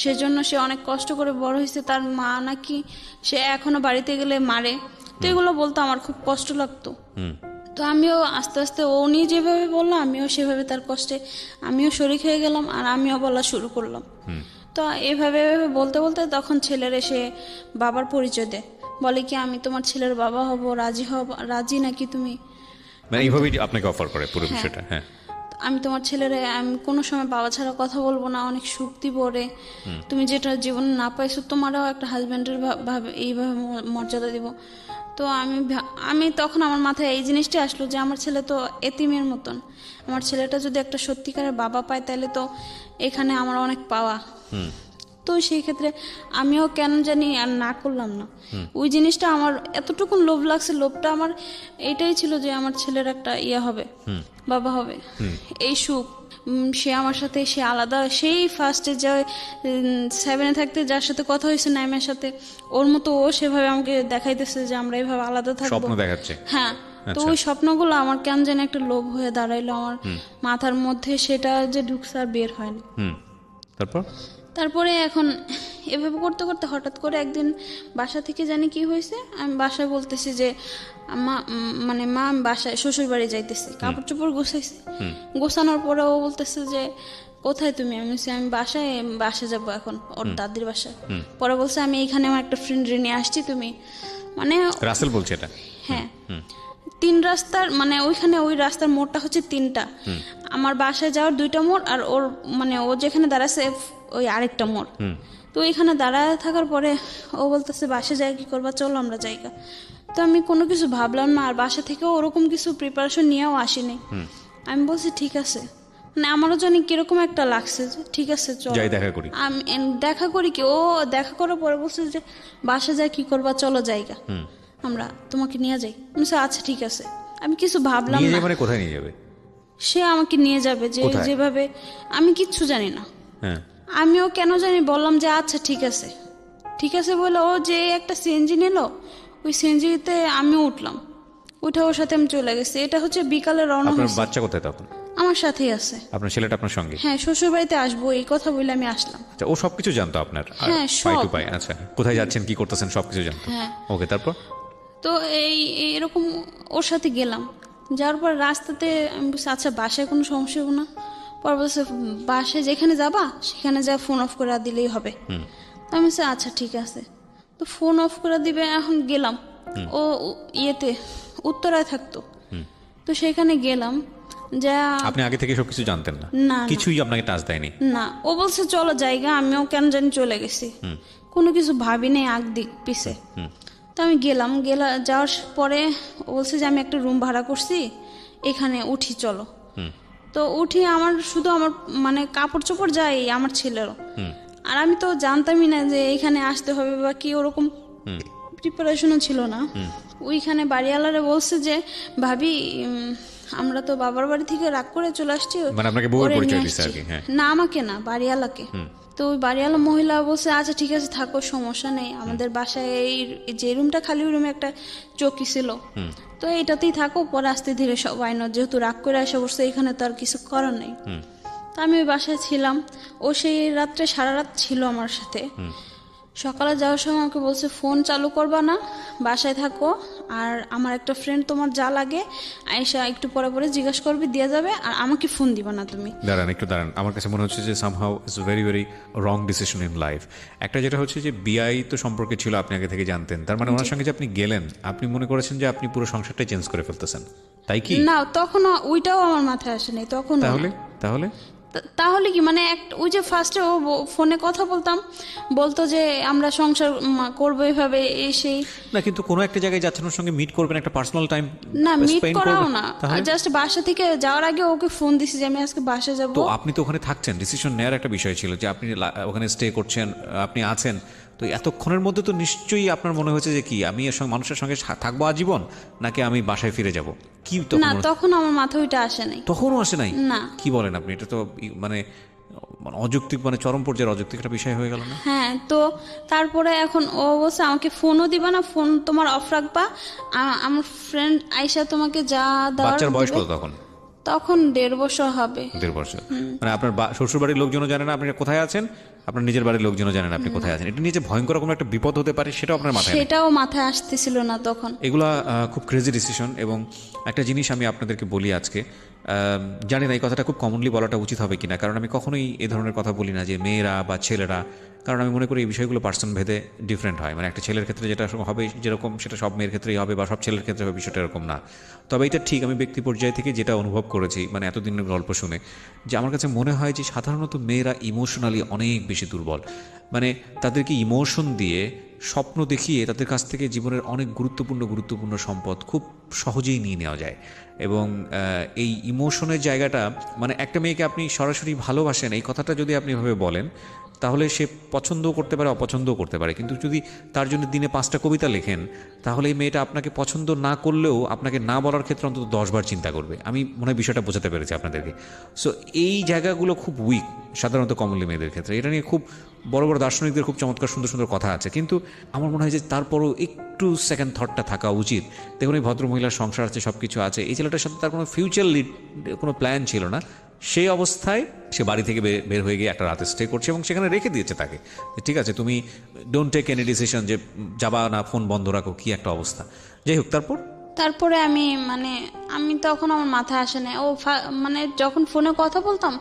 Speaker 1: সেজন্য সে অনেক কষ্ট করে বড় হয়েছে। তার মা নাকি সে এখনো বাড়িতে গেলে মারে, তো এগুলো বলতো আমার খুব কষ্ট লাগতো। তো আমিও আস্তে আস্তে ও নিয়ে যেভাবে বললো আমিও সেভাবে তার কষ্টে আমিও শরিক হয়ে গেলাম, আর আমিও বলা শুরু করলাম। তো এভাবে বলতে বলতে তখন ছেলের এসে বাবার পরিচয় দেয়, বলে কি আমি তোমার ছেলের বাবা হব, রাজি নাকি তুমি?
Speaker 2: মানে এইভাবেই আপনাকে অফার করে পুরো বিষয়টা। হ্যাঁ,
Speaker 1: আমি তোমার ছেলেরে আমি কোনো সময় বাবা ছাড়া কথা বলবো না, অনেক সুখ দিব রে, তুমি যেটা জীবনে না পাইছো তোমারও একটা হাজব্যান্ডের ভাবে এইভাবে মর্যাদা দিব। তো আমি তখন আমার মাথায় এই জিনিসটা আসলো যে আমার ছেলে তো এতিমের মতন, আমার ছেলেটা যদি একটা সত্যিকারের বাবা পায় তাহলে তো এখানে আমার অনেক পাওয়া। তো সেই ক্ষেত্রে আমিও কেন জানি আর না করলাম না। ওই জিনিসটা আমার এতটুকু লোভ লাগছে, লোভটা আমার এইটাই ছিল যে আমার ছেলের একটা হবে, বাবা হবে, এই সুখ। সে আমার সাথে সে আলাদা, সেই ফার্স্টে যে 7-এ থাকতে যার সাথে কথা হয়েছে নাইমের সাথে, ওর মতো ও সেভাবে আমাকে দেখাইতেছে যে আমরা এইভাবে আলাদা থাকবো,
Speaker 2: স্বপ্ন দেখাচ্ছে।
Speaker 1: হ্যাঁ, তো ওই স্বপ্নগুলো আমার কেন যেন একটা লোভ হয়ে দাঁড়াইলো আমার মাথার মধ্যে, সেটা যে ঢুকছে আর বের হয়নি। তারপরে এখন এভাবে করতে করতে হঠাৎ করে একদিন বাসা থেকে জানি কি হয়েছে, আমি বাসায় বলতেছি যে মা আমি বাসায় শ্বশুর বাড়ি যাইতেছি, কাপড় চোপড় গোছাইছি, গোছানোর পরে ও বলতেছে যে কোথায় তুমি? আমি বলছি আমি বাসায় যাবো এখন, ওর দাদির বাসায়। পরে বলছে আমি এইখানে আমার একটা ফ্রেন্ড নিয়ে আসছি, তুমি মানে
Speaker 2: রাসেল বলছে এটা।
Speaker 1: হ্যাঁ, 3 রাস্তার মানে ওইখানে ওই রাস্তার মোড়টা হচ্ছে 3টা, আমার বাসায় যাওয়ার 2টা মোড়, আর ওর মানে ও যেখানে দাঁড়াচ্ছে ওই আরেকটা মোড়। তো এখানে দাঁড়ায় থাকার পরে ও বলতেছে বাসা যায় কি করবা, চলো আমরা জায়গা। তো আমি কোনো কিছু ভাবলাম না, আর বাসা থেকেও ওরকম কিছু প্রিপারেশন নিয়েও আসিনি। আমি বলছি ঠিক আছে, মানে আমারও জানি কিরকম একটা লাগছে যে ঠিক আছে চলো
Speaker 2: দেখা করি।
Speaker 1: আমি দেখা করি কি, ও দেখা করার পরে বলছে যে বাসা যায় কি করবা, চলো জায়গা, আমরা তোমাকে নিয়ে যাই। আমি বলছি আচ্ছা ঠিক আছে। আমি কিছু ভাবলাম না।
Speaker 2: মানে কোথায় নিয়ে যাবে?
Speaker 1: সে আমাকে নিয়ে যাবে যে যেভাবে, আমি কিচ্ছু জানি না। আমিও কেন জানি বললাম যে আচ্ছা ঠিক আছে, ঠিক আছে বলে ও যে একটা সিএনজি নিল, ওই সিএনজিতে আমিও উঠলাম, উঠে ওর সাথে আমি চলে গেছি। এটা হচ্ছে বিকালে রওনা হয়েছে।
Speaker 2: বাচ্চা কোথায় তখন?
Speaker 1: আমার সাথেই আছে।
Speaker 2: আপনার ছেলেটা আপনার সঙ্গে?
Speaker 1: হ্যাঁ, শ্বশুর বাড়িতে আসবো এই কথা বলে আমি আসলাম।
Speaker 2: আচ্ছা, ও সবকিছু জানতো আপনার?
Speaker 1: হ্যাঁ, সব।
Speaker 2: আচ্ছা, কোথায় যাচ্ছেন কি করতেছেন সবকিছু জানতো? ওকে, তারপর?
Speaker 1: তো এরকম ওর সাথে গেলাম, যাওয়ার পর রাস্তাতে আমি বলছি আচ্ছা বাসায় কোনো সমস্যা হবে না? পর বলছে বাসায় যেখানে যাবা সেখানে যা ফোন অফ করে দিলেই হবে। তো আমি বলছি আচ্ছা ঠিক আছে। তো ফোন অফ করে দিবে, এখন গেলাম। ও উত্তরায় থাকতো, তো সেখানে গেলাম। যা
Speaker 2: আপনি আগে থেকে সবকিছু জানতেন না?
Speaker 1: না,
Speaker 2: কিছুই আপনাকে টাচ দেয়নি?
Speaker 1: না, ও বলছে চলো জায়গা, আমিও কেন জানি চলে গেছি, কোনো কিছু ভাবি নেই আগ দিক পিছে। তো আমি গেলাম, যাওয়ার পরে ও বলছে যে আমি একটা রুম ভাড়া করছি, এখানে উঠি চলো। তো উঠি, আমার শুধু আমার মানে কাপড় চোপড় যায় আমার ছেলেরও, আর আমি তো জানতামই না যে এখানে আসতে হবে বা কি, ওরকম প্রিপারেশনও ছিল না। ওইখানে বাড়িওয়ালারে বলছে যে ভাবি আমরা তো বাবার বাড়ি থেকে রাগ করে চলে আসছি,
Speaker 2: মানে আপনাকে বউয়ের পরিচয় দিছে আর কি? হ্যাঁ,
Speaker 1: না আমাকে না, বাড়িওয়ালাকে। তো ওই বাড়িওয়ালা মহিলা বলছে আচ্ছা ঠিক আছে থাকো, সমস্যা নেই, আমাদের বাসায় এই যে রুমটা খালি ওই রুমে একটা চৌকি ছিল, তো এইটাতেই থাকো, পরে আস্তে ধীরে সব আইন, যেহেতু রাগ করে আসা বসছে এখানে তো আর কিছু করার নেই। তো আমি ওই বাসায় ছিলাম, ও সেই রাত্রে সারা রাত ছিল আমার সাথে। সকালে যাওয়ার সময় আমাকে বলছে ফোন চালু করবা না, বাসায় থাকো, আর আমার একটা ফ্রেন্ড তোমার যা লাগে আয়েশা একটু পরে পরে জিজ্ঞাসা করবি দিয়ে যাবে, আর আমাকে ফোন দিবা না তুমি।
Speaker 2: দাঁড়ান, আমার কাছে মনে হচ্ছে যে somehow it's very very wrong decision in life. একটা যেটা হচ্ছে যে বিআই তো সম্পর্কে ছিল, আপনি আগে থেকে জানতেন, তার মানে ওনার সঙ্গে যে আপনি গেলেন, আপনি মনে করেছেন যে আপনি পুরো সংসারটাই চেঞ্জ করে ফেলতেছেন, তাই কি?
Speaker 1: না, তখন ওইটাও আমার মাথায় আসে নাই তখন।
Speaker 2: তাহলে
Speaker 1: তাহলে কি মানে ওই যে ফার্স্টে ও ফোনে কথা বলতাম, বলতো যে আমরা সংসার করবো এভাবে সেই।
Speaker 2: না কিন্তু কোনো একটা জায়গায় যাচ্ছেন, ওর সঙ্গে মিট করবেন, একটা পার্সোনাল টাইম
Speaker 1: না মিট করাও না,
Speaker 2: তাহলে
Speaker 1: জাস্ট বাসা থেকে যাওয়ার আগে ওকে ফোন দিছি যে আমি আজকে বাসা যাব।
Speaker 2: তো আপনি তো ওখানে থাকছেন, ডিসিশন নেওয়ার একটা বিষয় ছিল যে আপনি ওখানে স্টে করছেন, আপনি আছেন, তো এতক্ষণের মধ্যে তো নিশ্চয়ই আপনার মনে হয়েছে যে কি আমি এর সঙ্গে মানুষের সঙ্গে থাকবো আজীবন, নাকি আমি বাসায় ফিরে যাব, কি
Speaker 1: না তখন আমার মাথায় ওইটা আসে নাই।
Speaker 2: তখনও আসে নাই?
Speaker 1: না।
Speaker 2: কি বলেন আপনি, এটা তো মানে অযৌক্তিক, মানে চরম পর্যায়ের অযৌক্তিক একটা বিষয় হয়ে গেল না?
Speaker 1: হ্যাঁ, তো তারপরে এখন ও বলছে আমাকে ফোনও দিবা না, ফোন তোমার অফ রাখবা, আমার ফ্রেন্ড আইসা তোমাকে যা দেওয়ার
Speaker 2: বাচ্চার বয়স
Speaker 1: দিবে।
Speaker 2: কত তখন?
Speaker 1: তখন 1.5 বছর হবে।
Speaker 2: 1.5 বছর। মানে আপনার শ্বশুর বাড়ির লোকজনও জানে না আপনি কোথায় আছেন, আপনার নিজের বাড়ির লোকজনও জানে না আপনি কোথায় আছেন। এটা নিয়ে যে ভয়ঙ্কর কোনো একটা বিপদ হতে পারে সেটাও আপনার মাথায় নেই?
Speaker 1: সেটাও মাথায় আসতেছিল না তখন।
Speaker 2: এগুলা খুব ক্রেজি ডিসিশন। এবং একটা জিনিস আমি আপনাদেরকে বলি আজকে, জানি না এই কথাটা খুব কমনলি বলাটা উচিত হবে কিনা, কারণ আমি কখনোই এই ধরনের কথা বলি না যে মেয়েরা বা ছেলেরা, কারণ আমি মনে করি এই বিষয়গুলো পার্সন ভেদে ডিফারেন্ট হয়। মানে একটা ছেলের ক্ষেত্রে যেটা হবে যেরকম সেটা সব মেয়ের ক্ষেত্রেই হবে, বা সব ছেলের ক্ষেত্রে হবে, বিষয়টা এরকম না। তবে এটা ঠিক আমি ব্যক্তি পর্যায় থেকে যেটা অনুভব করেছি, মানে এতদিনের গল্প শুনে, যে আমার কাছে মনে হয় যে সাধারণত মেয়েরা ইমোশনালি অনেক বেশি দুর্বল। মানে তাদেরকে ইমোশন দিয়ে, স্বপ্ন দেখিয়ে তাদের কাছ থেকে জীবনের অনেক গুরুত্বপূর্ণ সম্পদ খুব সহজেই নিয়ে নেওয়া যায়। এবং এই ইমোশনের জায়গাটা, মানে একটা মেয়েকে আপনি সরাসরি ভালোবাসেন এই কথাটা যদি আপনি এভাবে বলেন, তাহলে সে পছন্দও করতে পারে, অপছন্দও করতে পারে। কিন্তু যদি তার জন্য দিনে 5টা কবিতা লেখেন, তাহলে এই মেয়েটা আপনাকে পছন্দ না করলেও আপনাকে না বলার ক্ষেত্রে অন্তত 10 বার চিন্তা করবে। আমি মনে হয় বিষয়টা বোঝাতে পেরেছি আপনাদেরকে। সো এই জায়গাগুলো খুব উইক সাধারণত কমনলি মেয়েদের ক্ষেত্রে। এটা নিয়ে খুব বড় বড় দার্শনিকদের খুব চমৎকার সুন্দর কথা আছে, কিন্তু আমার মনে হয় যে তারপরও একটু সেকেন্ড থটটা থাকা উচিত। দেখুন এই ভদ্রমহিলার সংসার আছে, সব কিছু আছে, এই ছেলেটার সাথে তার কোনো ফিউচার কোনো প্ল্যান ছিল না। সেই অবস্থায় সে বাড়ি থেকে বের হয়ে গিয়ে একটা রাতে স্টে করছে এবং সেখানে রেখে দিয়েছে তাকে, ঠিক আছে তুমি ডোন্ট টেক এনি ডিসিশন যে যাবা না, ফোন বন্ধ রাখো, কি একটা অবস্থা। যাই হোক,
Speaker 1: তারপরে আমি তখন আমার মাথায় আসে না। ও মানে যখন ফোনে কথা বলতাম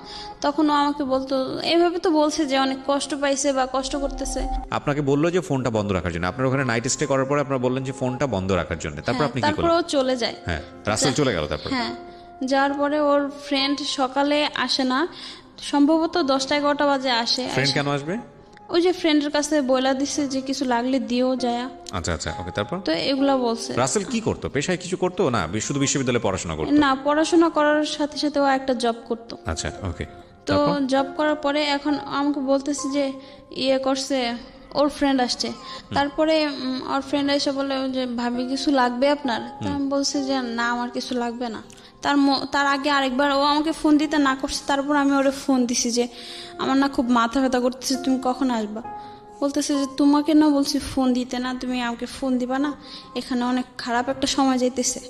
Speaker 1: তখন ও আমাকে বলতো, এইভাবে তো বলছে যে অনেক কষ্ট পাইছে বা কষ্ট করতেছে।
Speaker 2: আপনাকে বললো যে ফোনটা বন্ধ রাখার জন্য, আপনার ওখানে নাইট স্টে করার পরে আপনারা বললেন যে ফোনটা বন্ধ রাখার জন্য, তারপর আপনি কি
Speaker 1: তারপর
Speaker 2: করলেন?
Speaker 1: ও চলে যায়।
Speaker 2: হ্যাঁ, রাসেল চলে গেল। তারপর
Speaker 1: হ্যাঁ, যাওয়ার পরে ওর ফ্রেন্ড সকালে আসে না, সম্ভবত 10টা-11টা বাজে আসে।
Speaker 2: ফ্রেন্ড কেন আসবে?
Speaker 1: ওই যে ফ্রেন্ডের কাছে বইলা দিছে যে কিছু লাগলে দিও যায়।
Speaker 2: আচ্ছা ওকে, তারপর
Speaker 1: তো এগুলা বলছে।
Speaker 2: রাসেল কি করতো, পেশায় কিছু করতো না শুধু বিশ্ববিদ্যালয়ে পড়াশোনা করতো?
Speaker 1: না, পড়াশোনা করার সাথে সাথে ও একটা জব করতো।
Speaker 2: আচ্ছা ওকে।
Speaker 1: তো জব করার পরে এখন আমাকে বলতেছে যে করছে, ওর ফ্রেন্ড আসছে। তারপরে ওর ফ্রেন্ড এসে বলে যে ভাবি কিছু লাগবে আপনার? তো আমি বলছি যে না আমার কিছু লাগবে না। তার আগে আরেকবার ও আমাকে ফোন দিতে না করছে, তারপর আমি ওরে ফোন দিছি যে আমার না খুব মাথা ব্যথা করতেছে, তুমি কখন আসবা? বলতেছে যে তোমাকে না বলছি ফোন দিতে না, তুমি আমাকে ফোন দিবা না, এখানে অনেক খারাপ একটা সময় যাইতেছে,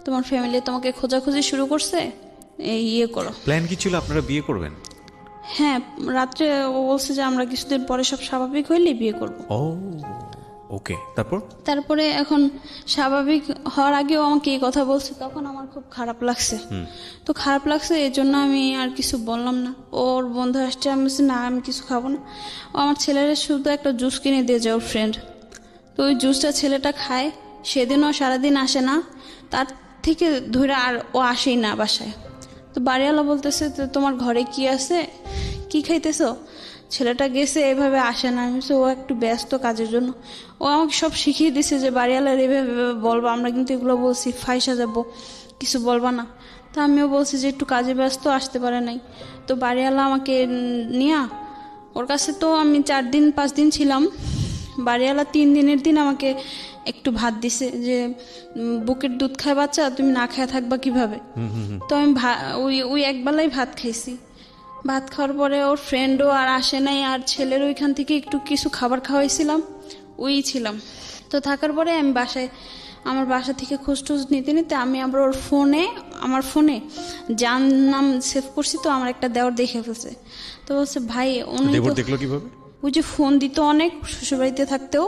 Speaker 1: তোমার ফ্যামিলি তোমাকে খোঁজাখুঁজি শুরু করছে, করো।
Speaker 2: প্ল্যান কি ছিল আপনারা বিয়ে করবেন?
Speaker 1: হ্যাঁ, রাত্রে ও বলছে যে আমরা কিছুদিন পরে সব স্বাভাবিক হইলে বিয়ে করব।
Speaker 2: ও ওকে, তারপরে
Speaker 1: এখন স্বাভাবিক হওয়ার আগেও আমাকে এই কথা বলছে, তখন আমার খুব খারাপ লাগছে। তো খারাপ লাগছে এই জন্য আমি আর কিছু বললাম না। ওর বন্ধু আসছে, আমি বলছি না আমি কিছু খাবো না। ও আমার ছেলের শুধু একটা জুস কিনে দিয়ে যায় ওর ফ্রেন্ড। তো ওই জুসটা ছেলেটা খায়, সেদিনও সারাদিন আসে না, তার থেকে ধরে আর ও আসেই না বাসায়। তো বাড়িওয়ালা বলতেছে তো তোমার ঘরে কি আছে, কি খাইতেছো? ছেলেটা গেছে, এভাবে আসে না। আমি ও একটু ব্যস্ত কাজের জন্য। ও আমাকে সব শিখিয়ে দিছে যে বাড়িওয়ালার এভাবে বলবো, আমরা কিন্তু এগুলো বলছি ফাইসা যাবো, কিছু বলবা না। তো আমিও বলছি যে একটু কাজে ব্যস্ত, আসতে পারে নাই। তো বাড়িওয়ালা আমাকে নিয়ে ওর কাছে তো আমি 4-5 দিন ছিলাম। বাড়িওয়ালা 3 দিনের দিন আমাকে একটু ভাত দিছে, যে বুকের দুধ খায় বাচ্চা, তুমি না খায় থাকবা কিভাবে? তো আমি ওই একবেলাই ভাত খাইছি। ভাত খাওয়ার পরে ওর ফ্রেন্ডও আর আসে নাই, আর ছেলের ওইখান থেকে একটু কিছু খাবার খাওয়াইছিলাম, ওই ছিলাম। তো থাকার পরে আমি আমার বাসা থেকে খোঁজ নিতে আমি আবার আমার ফোনে যার নাম সেভ করছি, তো আমার একটা দেওয়ার দেখে ফেলছে। তো বলছে ভাই উনি
Speaker 2: দেখলো কিভাবে?
Speaker 1: ওই যে ফোন দিত অনেক শ্বশুরবাড়িতে থাকতেও।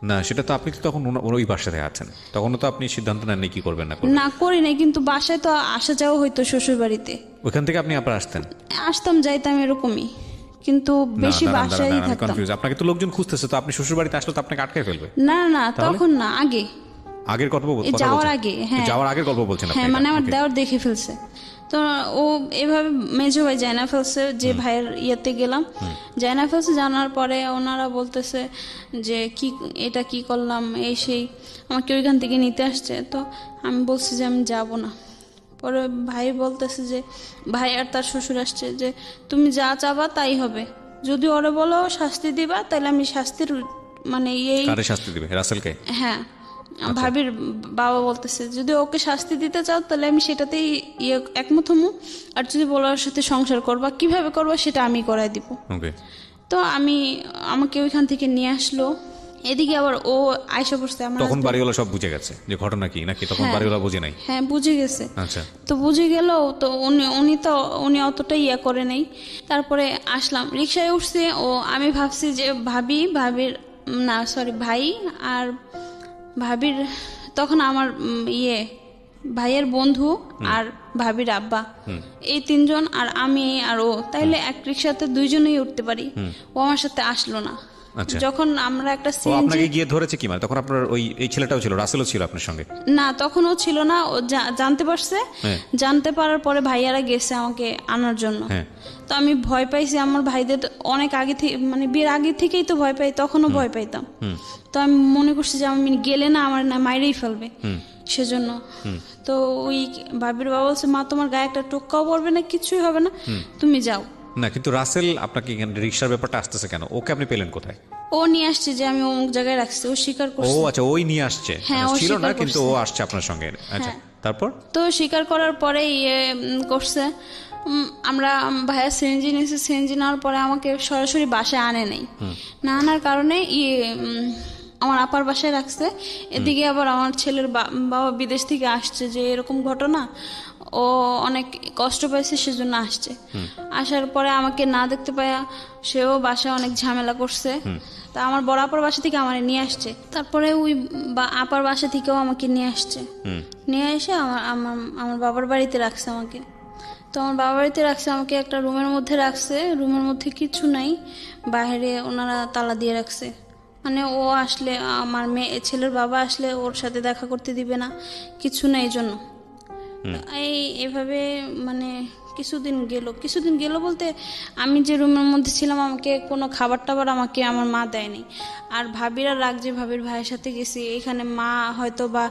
Speaker 2: না সেটা তো আপনি তো তখন ওই বাসাতে আছেন, তখন তো আপনি সিদ্ধান্ত নেননি কি করবেন না
Speaker 1: করি নাই, কিন্তু বাসায় তো আসা যাওয়া হইতো শ্বশুরবাড়িতে।
Speaker 2: ওইখান থেকে আপনি আবার
Speaker 1: আসতাম যাইতাম এরকমই, কিন্তু বেশি বাসায় থাকতাম।
Speaker 2: আপনাকে তো লোকজন খুঁজতেছে, তো আপনি শ্বশুর বাড়িতে আসলে তো আপনাকে আটকে ফেলবে।
Speaker 1: না তখন না,
Speaker 2: আগের গল্প
Speaker 1: এই যাওয়ার আগে, হ্যাঁ
Speaker 2: যাওয়ার আগের গল্প বলছেন আপনি?
Speaker 1: হ্যাঁ, মানে
Speaker 2: এটা?
Speaker 1: আমার
Speaker 2: Okay.
Speaker 1: দেওয়ার দেখে ফেলছে। তো ও এভাবে মেজো ভাই জানা ফেলছে যে ভাইয়ের ইয়েতে গেলাম, জানা ফেলছে। জানার পরে ওনারা বলতেছে যে কি এটা কি করলাম, এই সেই, আমাকে ওইখান থেকে নিতে আসছে। তো আমি বলছি যে আমি যাব না। পরে ভাই বলতেছে যে ভাই আর তার শ্বশুর আসছে যে তুমি যা চাবা তাই হবে, যদি ওরে বলো শাস্তি দিবা তাহলে আমি শাস্তির মানে এই
Speaker 2: কারে শাস্তি দিবে? রাসেলকে?
Speaker 1: হ্যাঁ, ভাবির বাবা বলতেছে যদি ওকে শাস্তি দিতে চাও তাহলে আমি সেটাতেই একমত হমু, আর যদি বলো ওর সাথে সংসার করবা কিভাবে করবা সেটা আমি করাই দিব।
Speaker 2: ওকে।
Speaker 1: তো আমাকে ওইখান থেকে নিয়ে আসলো। এদিকে আবার ও আয়সা পড়ছে আমার
Speaker 2: তখন বাড়িওয়ালা সব বুঝে গেছে যে ঘটনা কি, নাকি তখন বাড়িওয়ালা বুঝে নাই?
Speaker 1: হ্যাঁ, বুঝে গেছে।
Speaker 2: আচ্ছা।
Speaker 1: তো বুঝে গেল। তো উনি অতটা ইয়া করে নেই। তারপরে আসলাম, রিক্সায় উঠছে। আমি ভাবছি যে ভাবির না সরি ভাই আর ভাবির, তখন আমার ভাইয়ের বন্ধু আর ভাবির আব্বা, এই তিনজন, আর আমি আর ও, তাইলে এক রিক্সাতে দুইজনেই উঠতে পারি। ও আমার সাথে আসলো না।
Speaker 2: আচ্ছা।
Speaker 1: যখন আমরা একটা
Speaker 2: ও আপনাকে গিয়ে ধরেছে কি মানে? তখন আপনার এই ছেলেটাও ছিল, রাসেলও ছিল আপনার সঙ্গে?
Speaker 1: না, তখন ও ছিল না। ও জানতে পারছে। জানতে পারার পরে ভাইয়ারা গেছে আমাকে আনার জন্য। তো আমি ভয় পাইছি। আমার ভাইদের অনেক আগে থেকে, মানে বিয়ের আগে থেকেই তো ভয় পাই, তখনও ভয় পাইতাম। তো আমি মনে করছি যে আমি গেলে না আমার না মাইরেই ফেলবে, সেজন্য। তো ওই ভাবির বাবা বলছে মা তোমার গায়ে একটা টোক্কাও পড়বে না, কিছুই হবে না, তুমি যাও।
Speaker 2: না, কিন্তু রাসেল আপনাকে রিক্সার ব্যাপারটা আসতেছে কেন? ওকে আপনি পেলেন কোথায়?
Speaker 1: ও নিয়ে আসছে যে আমি অমুক জায়গায় রাখছি, ও স্বীকার
Speaker 2: ও
Speaker 1: করছে।
Speaker 2: আচ্ছা, ওই নিয়ে আসছে।
Speaker 1: হ্যাঁ, ও
Speaker 2: ছিল না
Speaker 1: স্বীকার
Speaker 2: কিন্তু
Speaker 1: করছে।
Speaker 2: ও আসছে আপনার সঙ্গে। আচ্ছা, তারপর?
Speaker 1: তো স্বীকার করার পরে করছে। আমরা ভাইয়া সিএনজি নিয়েছে। সিএনজি নেওয়ার পরে আমাকে সরাসরি বাসায় আনে নেই। না আনার কারণে আমার আপার বাসায় রাখছে। এদিকে আবার আমার ছেলের বাবা বিদেশ থেকে আসছে যে এরকম ঘটনা, ও অনেক কষ্ট পাইছে সেজন্য আসছে। আসার পরে আমাকে না দেখতে পায়া সেও বাসায় অনেক ঝামেলা করছে। তা আমার বড় আপার বাসা থেকে আমার নিয়ে আসছে। তারপরে ওই আপার বাসা থেকেও আমাকে নিয়ে আসছে। নিয়ে এসে আমার বাবার বাড়িতে রাখছে আমাকে। তো আমার বাবার বাড়িতে রাখছে আমাকে, একটা রুমের মধ্যে রাখছে। রুমের মধ্যে কিছু নাই, বাইরে ওনারা তালা দিয়ে রাখছে। মানে ও আসলে, আমার ছেলের বাবা আসলে ওর সাথে দেখা করতে দিবে না, কিছু না, এই জন্য। এইভাবে মানে কিছুদিন গেল বলতে আমি যে রুমের মধ্যে ছিলাম আমাকে কোনো খাবার টাবার আমাকে আমার মা দেয়নি। আর ভাবিরা রাগ যে ভাবির ভাইয়ের সাথে গেছি, এখানে মা হয়তো বা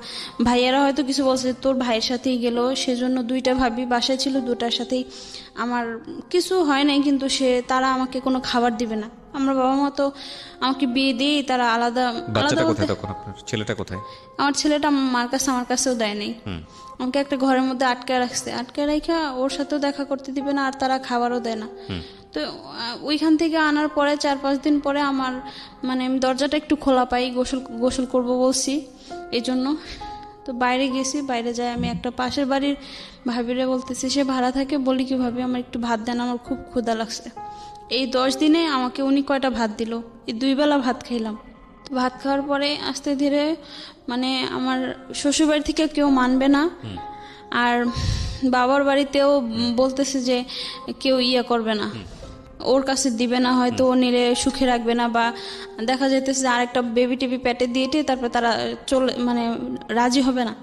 Speaker 1: ভাইয়েরা হয়তো কিছু বলছে, তোর ভাইয়ের সাথেই গেল, সেজন্য দুইটা ভাবি বাসায় ছিল, দুটার সাথেই আমার কিছু হয় নাই, কিন্তু তারা আমাকে কোনো খাবার দিবে না। আমার বাবা মা তো আমাকে বিয়ে দিয়ে তারা আলাদা আলাদা।
Speaker 2: কোথায় তখন আপনার ছেলেটা? কোথায়
Speaker 1: আমার ছেলেটা আমার কাছেও দেয় নাই। আমাকে একটা ঘরের মধ্যে আটকায় রাখছে। আটকায় রাখা ওর সাথেও দেখা করতে দিবে না, আর তারা খাবারও দেয় না। তো ওইখান থেকে আনার পরে 4-5 দিন পরে আমার মানে আমি দরজাটা একটু খোলা পাই, গোসল করব বলছি, এই জন্য। তো বাইরে গেছি, বাইরে যাই আমি একটা পাশের বাড়ির ভাবিরে বলতেছি, সে ভাড়া থাকে, বলি কি ভাবি আমার একটু ভাত দেন, আমার খুব ক্ষুধা লাগছে। এই 10 দিনে আমাকে উনি কয়টা ভাত দিল, এই 2 বেলা ভাত খাইলাম। তো ভাত খাওয়ার পরে আস্তে ধীরে মানে আমার শ্বশুরবাড়ি থেকে কেউ মানবে না, আর বাবার বাড়িতেও বলতেছে যে কেউ করবে না, ওর কাছে দিবে না, হয়তো ও নিলে সুখে রাখবে না, বা দেখা যাইতেছে যে আরেকটা বেবি টেবি পেটে দিয়েটে তারপর তারা মানে রাজি হবে না।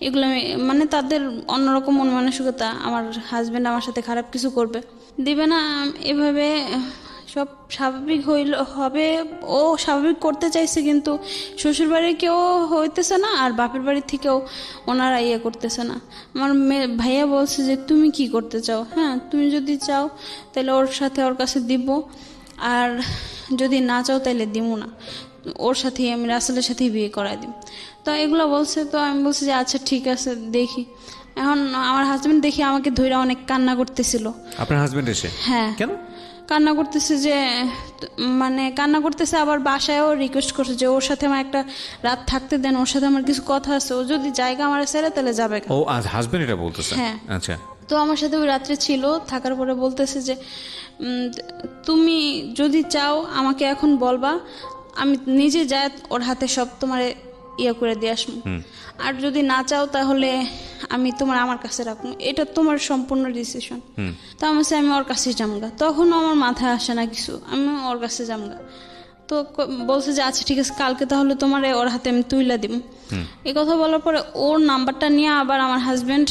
Speaker 1: এগুলো মানে তাদের অন্যরকম মন মানসিকতা, আমার হাজবেন্ড আমার সাথে খারাপ কিছু করবে, দিবে না। এভাবে সব স্বাভাবিক হবে। ও স্বাভাবিক করতে চাইছে, কিন্তু শ্বশুরবাড়ির কেউ হইতেছে না, আর বাপের বাড়ির থেকেও ওনারা করতেছে না। আমার ভাইয়া বলছে যে তুমি কি করতে চাও, হ্যাঁ তুমি যদি চাও তাহলে ওর কাছে দিব, আর যদি না চাও তাহলে দিব না, ওর সাথেই আমি রাসেলের সাথেই বিয়ে করাই দিব। তো এগুলো বলছে। তো আমি বলছি যে আচ্ছা ঠিক আছে দেখি। এখন আমার হাজবেন্ড দেখি আমাকে ধইরা অনেক কান্না করতেছিল।
Speaker 2: আপনার হাজবেন্ড এসে?
Speaker 1: হ্যাঁ।
Speaker 2: কেন
Speaker 1: কান্না করতেছে? যে মানে কান্না করতেছে, আবার বাসায়ও রিকোয়েস্ট করছে যে ওর সাথে আমার একটা রাত থাকতে দেন, ওর সাথে আমার কিছু কথা আছে, ও যদি জায়গা আমার ছেড়ে তাহলে যাবে।
Speaker 2: ও হাজবেন্ড এটা বলতেছে?
Speaker 1: হ্যাঁ।
Speaker 2: আচ্ছা।
Speaker 1: তো আমার সাথে ওই রাত্রে ছিল, থাকার পরে বলতেছে যে তুমি যদি চাও আমাকে এখন বলবা, আমি নিজে যাই ওর হাতে সব তোমার করে দিয়ে আসবো, আর যদি না চাও তাহলে আমি আমার কাছে রাখবো, এটা তোমার সম্পূর্ণ ডিসিশন। তো আমি ওর কাছে জামগা। তখন আমার মাথায় আসে না কিছু, আমি ওর কাছে জামগা। তো বলছে যে আচ্ছা ঠিক আছে, কালকে তাহলে তোমার ওর হাতে আমি তুইলা দিব। এই কথা বলার পরে ওর নাম্বারটা নিয়ে আবার আমার হাজবেন্ড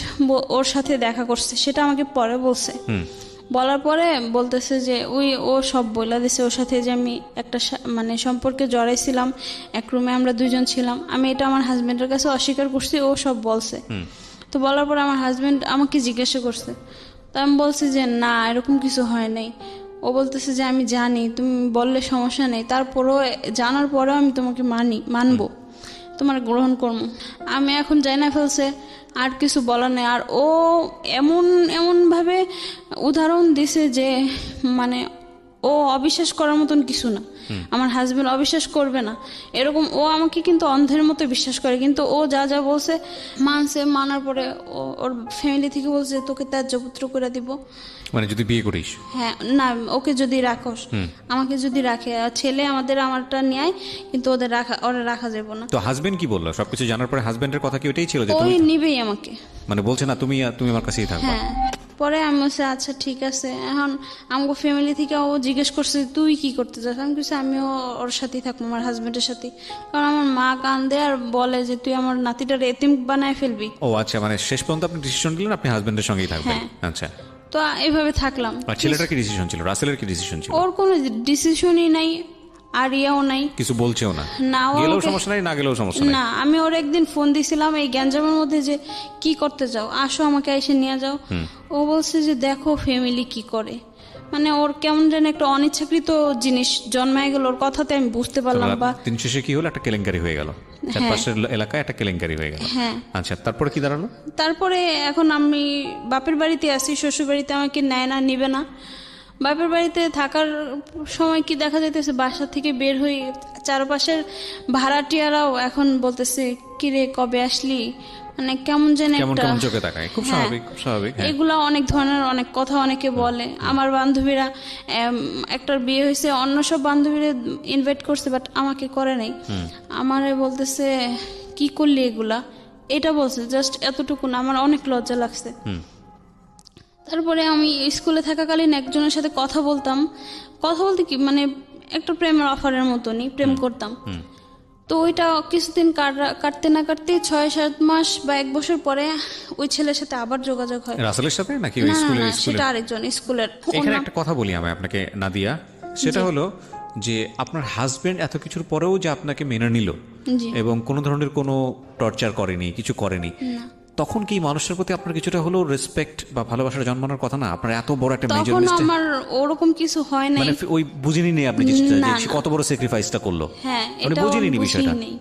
Speaker 1: ওর সাথে দেখা করছে, সেটা আমাকে পরে বলছে। বলার পরে বলতেছে যে ও সব বলে দিছে ওর সাথে, যে আমি একটা মানে সম্পর্কে জড়াইছিলাম, এক রুমে আমরা দুইজন ছিলাম। আমি এটা আমার হাজবেন্ডের কাছে অস্বীকার করছি, ও সব বলছে। তো বলার পরে আমার হাজবেন্ড আমাকে জিজ্ঞাসা করছে, তো আমি বলছি যে না, এরকম কিছু হয় নাই। ও বলতেছে যে আমি জানি, তুমি বললে সমস্যা নেই, তারপরেও জানার পরেও আমি তোমাকে মানবো, তোমার গ্রহণ করবো। আমি এখন যাই না ফেলছে, আর কিছু বলার নেই। আর ও এমনভাবে উদাহরণ দিছে যে মানে ও অবিশ্বাস করার মতন কিছু না। আমার হাজবেন্ড অবিশ্বাস করবে না এরকম, ও আমাকে কিন্তু অন্ধের মতো বিশ্বাস করে। কিন্তু ও যা যা বলছে মানার পরে ওর ফ্যামিলি থেকে বলছে তোকে ত্যায্যপুত্র করে দিব,
Speaker 2: মানে যদি বিয়ে করিস।
Speaker 1: হ্যাঁ, না ওকে যদি রাখোস, আমাকে যদি রাখে, ছেলে আমারটা নেয়, কিন্তু ওরা রাখা যাবে না।
Speaker 2: তো হাজবেন্ড কি বললো সবকিছু জানার পরে? হাজবেন্ডের কথা কি ওইটাই ছিল যে
Speaker 1: ওই নিবেই আমাকে,
Speaker 2: মানে বলছে না তুমি আমার কাছেই থাকবে?
Speaker 1: হ্যাঁ। পরে আমি বলছি আচ্ছা ঠিক আছে। এখন আমাকে ফ্যামিলি থেকে ও জিজ্ঞেস করছে তুই কি করতে চাস, আমি বলছি আমিও ওর সাথেই থাকবো, আমার হাজবেন্ডের সাথে। কারণ আমার মা কান্দে আর বলে যে তুই আমার নাতিটার এতিম বানায় ফেলবি।
Speaker 2: ও আচ্ছা, মানে শেষ পর্যন্ত আপনি ডিসিশন নিলেন আপনি হাজবেন্ডের সঙ্গেই থাকবেন। আচ্ছা,
Speaker 1: তো এইভাবে থাকলাম।
Speaker 2: আর ছেলেটার কি ডিসিশন ছিল? রাসেলের কি ডিসিশন ছিল?
Speaker 1: ওর কোনো ডিসিশনই নাই, আর ইয়াও নাই,
Speaker 2: কিছু বলছেও না।
Speaker 1: না,
Speaker 2: গেলেও সমস্যা নাই, না গেলেও সমস্যা নাই।
Speaker 1: না, আমি ওর একদিন ফোন দিছিলাম এই গ্যাঞ্জামের মধ্যে যে কি করতে যাও, আসো আমাকে এসে নিয়ে যাও। ও বলছে যে দেখো ফ্যামিলি কি করে, মানে ওর কেমন যেন একটা অনিচ্ছাকৃত জিনিস জন্মায় গেল ওর কথাতে, আমি বুঝতে পারলাম। বা
Speaker 2: দিন শেষে কি হলো, একটা কেলেঙ্কারি হয়ে গেল, চারপাশের এলাকায় একটা কেলেঙ্কারি হয়ে গেল।
Speaker 1: হ্যাঁ,
Speaker 2: আচ্ছা, তারপরে কি দাঁড়ালো?
Speaker 1: তারপরে এখন আমি বাপের বাড়িতে আছি, শ্বশুর বাড়িতে আমাকে নেয় না, নিবে না। বাপের বাড়িতে থাকার সময় কি দেখা যাইতেছে, বাসা থেকে বের হই, চারপাশের ভাড়াটিয়ারাও এখন বলতেছে কিরে কবে আসলি, মানে কেমন যেন একটা
Speaker 2: চোখে তাকায়। খুব স্বাভাবিক, খুব স্বাভাবিক।
Speaker 1: এগুলা অনেক ধরনের অনেক কথা অনেকে বলে। আমার বান্ধবীরা একটার বিয়ে হয়েছে, অন্য সব বান্ধবীরা ইনভাইট করছে, বাট আমাকে করে নাই। আমারে বলতেছে কি করলি এগুলা, এটা বলছে, জাস্ট এতটুকু না, আমার অনেক লজ্জা লাগছে। তারপরে আমি স্কুলে থাকাকালীন একজনের সাথে কথা বলতে কি মানে একটা প্রেমের অফারের মতনই প্রেম করতাম। তো ওইটা কিছুদিন কাটতে না কাটতে 6-7 মাস বা 1 বছর পরে ওই ছেলের সাথে আবার যোগাযোগ হয়।
Speaker 2: রাসেলের সাথে নাকি
Speaker 1: না,
Speaker 2: স্কুলের?
Speaker 1: সেটা আরেকজন স্কুলের।
Speaker 2: এখানে একটা কথা বলি আমি আপনাকে নাদিয়া, সেটা হলো যে আপনার হাজবেন্ড এত কিছুর পরেও যে আপনাকে মেনে নিল এবং কোনো ধরনের কোনো টর্চার করেনি, কিছু করেনি, তখন কি মানুষের প্রতি আপনার কিছুটা হলো রেসপেক্ট বা ভালোবাসার জন্মানোর কথা না? আপনার এত বড় একটা মেজর
Speaker 1: তখন আমার ওরকম কিছু হয় নাই,
Speaker 2: মানে ওই বুঝিনি নেই আপনি যে কত বড় স্যাক্রিফাইসটা করলো।
Speaker 1: হ্যাঁ,
Speaker 2: মানে বুঝিনি বিষয়টা,
Speaker 1: নেই।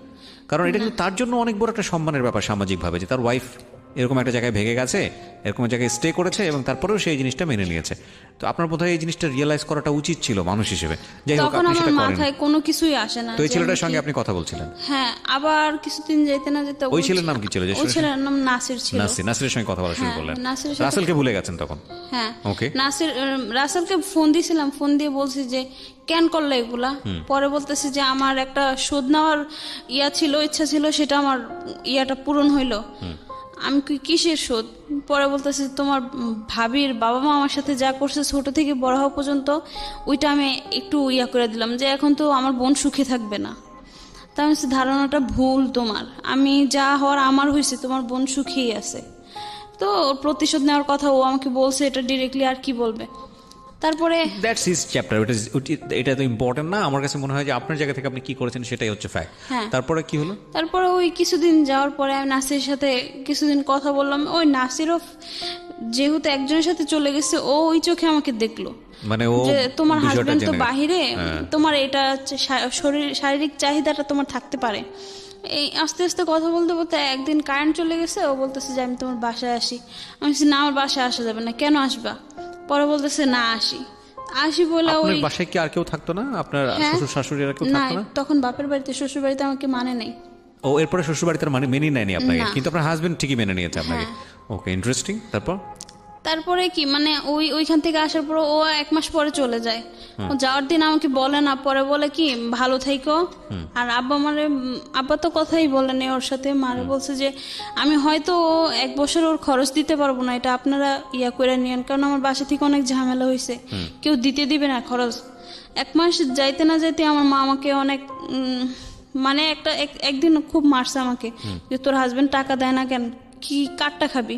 Speaker 2: কারণ এটা কিন্তু তার জন্য অনেক বড় একটা সম্মানের ব্যাপার সামাজিকভাবে, যে তার ওয়াইফ এরকম একটা জায়গায় ভেগে গেছে, এরকম জায়গায় স্টে করেছে এবং তারপরেও সেই জিনিসটা মেনে নিয়েছে। তো আপনার বোধহয় এই জিনিসটা রিয়েলাইজ করাটা উচিত ছিল মানুষ হিসেবে। যাই হোক,
Speaker 1: তখন
Speaker 2: আপনি
Speaker 1: আমার
Speaker 2: সেটা করেন।
Speaker 1: মাথায় কোনো কিছুই আসে না।
Speaker 2: তো এই ছেলেটার সঙ্গে আপনি কথা বলছিলেন?
Speaker 1: হ্যাঁ, আবার কিছুদিন যেতে না যেতে
Speaker 2: ওই ছেলের নাম কি ছিল?
Speaker 1: ওই ছেলের নাম নাসির ছিল।
Speaker 2: নাসিরের সঙ্গে কথা বলা শুরু করলেন?
Speaker 1: নাসিরের সাথে।
Speaker 2: রাসেলকে ভুলে গেছেন তখন?
Speaker 1: হ্যাঁ,
Speaker 2: ওকে।
Speaker 1: রাসেলকে ফোন দিয়েছিলাম, ফোন দিয়ে বলছি যে কেন করলে এগুলা। পরে বলতেছে যে আমার একটা শোধ নেওয়ার ইচ্ছা ছিল, সেটা আমার ইয়াটা পূরণ হইলো। আমি কিসের শোধ? পরে বলতেছে তোমার ভাবির বাবা মা আমার সাথে যা করছে ছোট থেকে বড় হওয়া পর্যন্ত, ওইটা আমি একটু করে দিলাম, যে এখন তো আমার বোন সুখে থাকবে না। তা আমি ধারণাটা ভুল তোমার, আমি যা হওয়ার আমার হয়েছে, তোমার বোন সুখেই আছে। তো প্রতিশোধ নেওয়ার কথা ও আমাকে বলছে, এটা ডিরেক্টলি আর কি বলবে। তারপরে
Speaker 2: দ্যাটস হিজ চ্যাপ্টার, এটা তো ইম্পর্টেন্ট না। আমার কাছে মনে হয় যে আপনার জায়গা থেকে আপনি কি করেছেন সেটাই হচ্ছে ফ্যাক্ট। তারপরে কি হলো?
Speaker 1: তারপরে ওই কিছুদিন যাওয়ার পরে আমি নাসিরের সাথে কিছুদিন কথা বললাম। ওই নাসিরও যেহেতু একজনের সাথে চলে গেছে, ও ওই চোখে আমাকে দেখলো,
Speaker 2: মানে ও
Speaker 1: যে তোমার হাজবেন্ড তো বাহিরে, তোমার এটা শারীরিক চাহিদাটা তোমার থাকতে পারে। এই আস্তে আস্তে কথা বলতে বলতে একদিন কারেন্ট চলে গেছে, ও বলতেছে যে আমি তোমার বাসায় আসি। আমি বলছি না, আমার বাসায় আসা যাবে না। কেন আসবা? পরে বলতেছে না আসি বলে। ওই
Speaker 2: বাসায় কি আর কেউ থাকতো না? আপনার শ্বশুর শাশুড়ি আর কেউ থাকতো না?
Speaker 1: তখন বাপের বাড়িতে, শ্বশুর বাড়িতে আমাকে মানে নেই।
Speaker 2: ও, এরপরে শ্বশুর বাড়িতে মেনে নেয়নি আপনাকে, কিন্তু আপনার হাজবেন্ড ঠিকই মেনে নিয়েছে আপনাকে। ওকে, ইন্টারেস্টিং।
Speaker 1: তারপরে কি মানে ওইখান থেকে আসার পর ও 1 মাস পরে চলে যায়। ও যাওয়ার দিন আমাকে বলে না, পরে বলে কি ভালো থাইকো। আর আব্বা তো কথাই বলেনি ওর সাথে। মারে বলছে যে আমি হয়তো 1 বছর ওর খরচ দিতে পারবো না, এটা আপনারা করে নিয়েন, কারণ আমার বাসা থেকে অনেক ঝামেলা হয়েছে, কেউ দিবে না খরচ। 1 মাস যাইতে না যাইতে আমার মা আমাকে অনেক মানে একদিন খুব মারছে আমাকে, যে তোর হাজবেন্ড টাকা দেয় না কেন, কি কাটটা খাবি,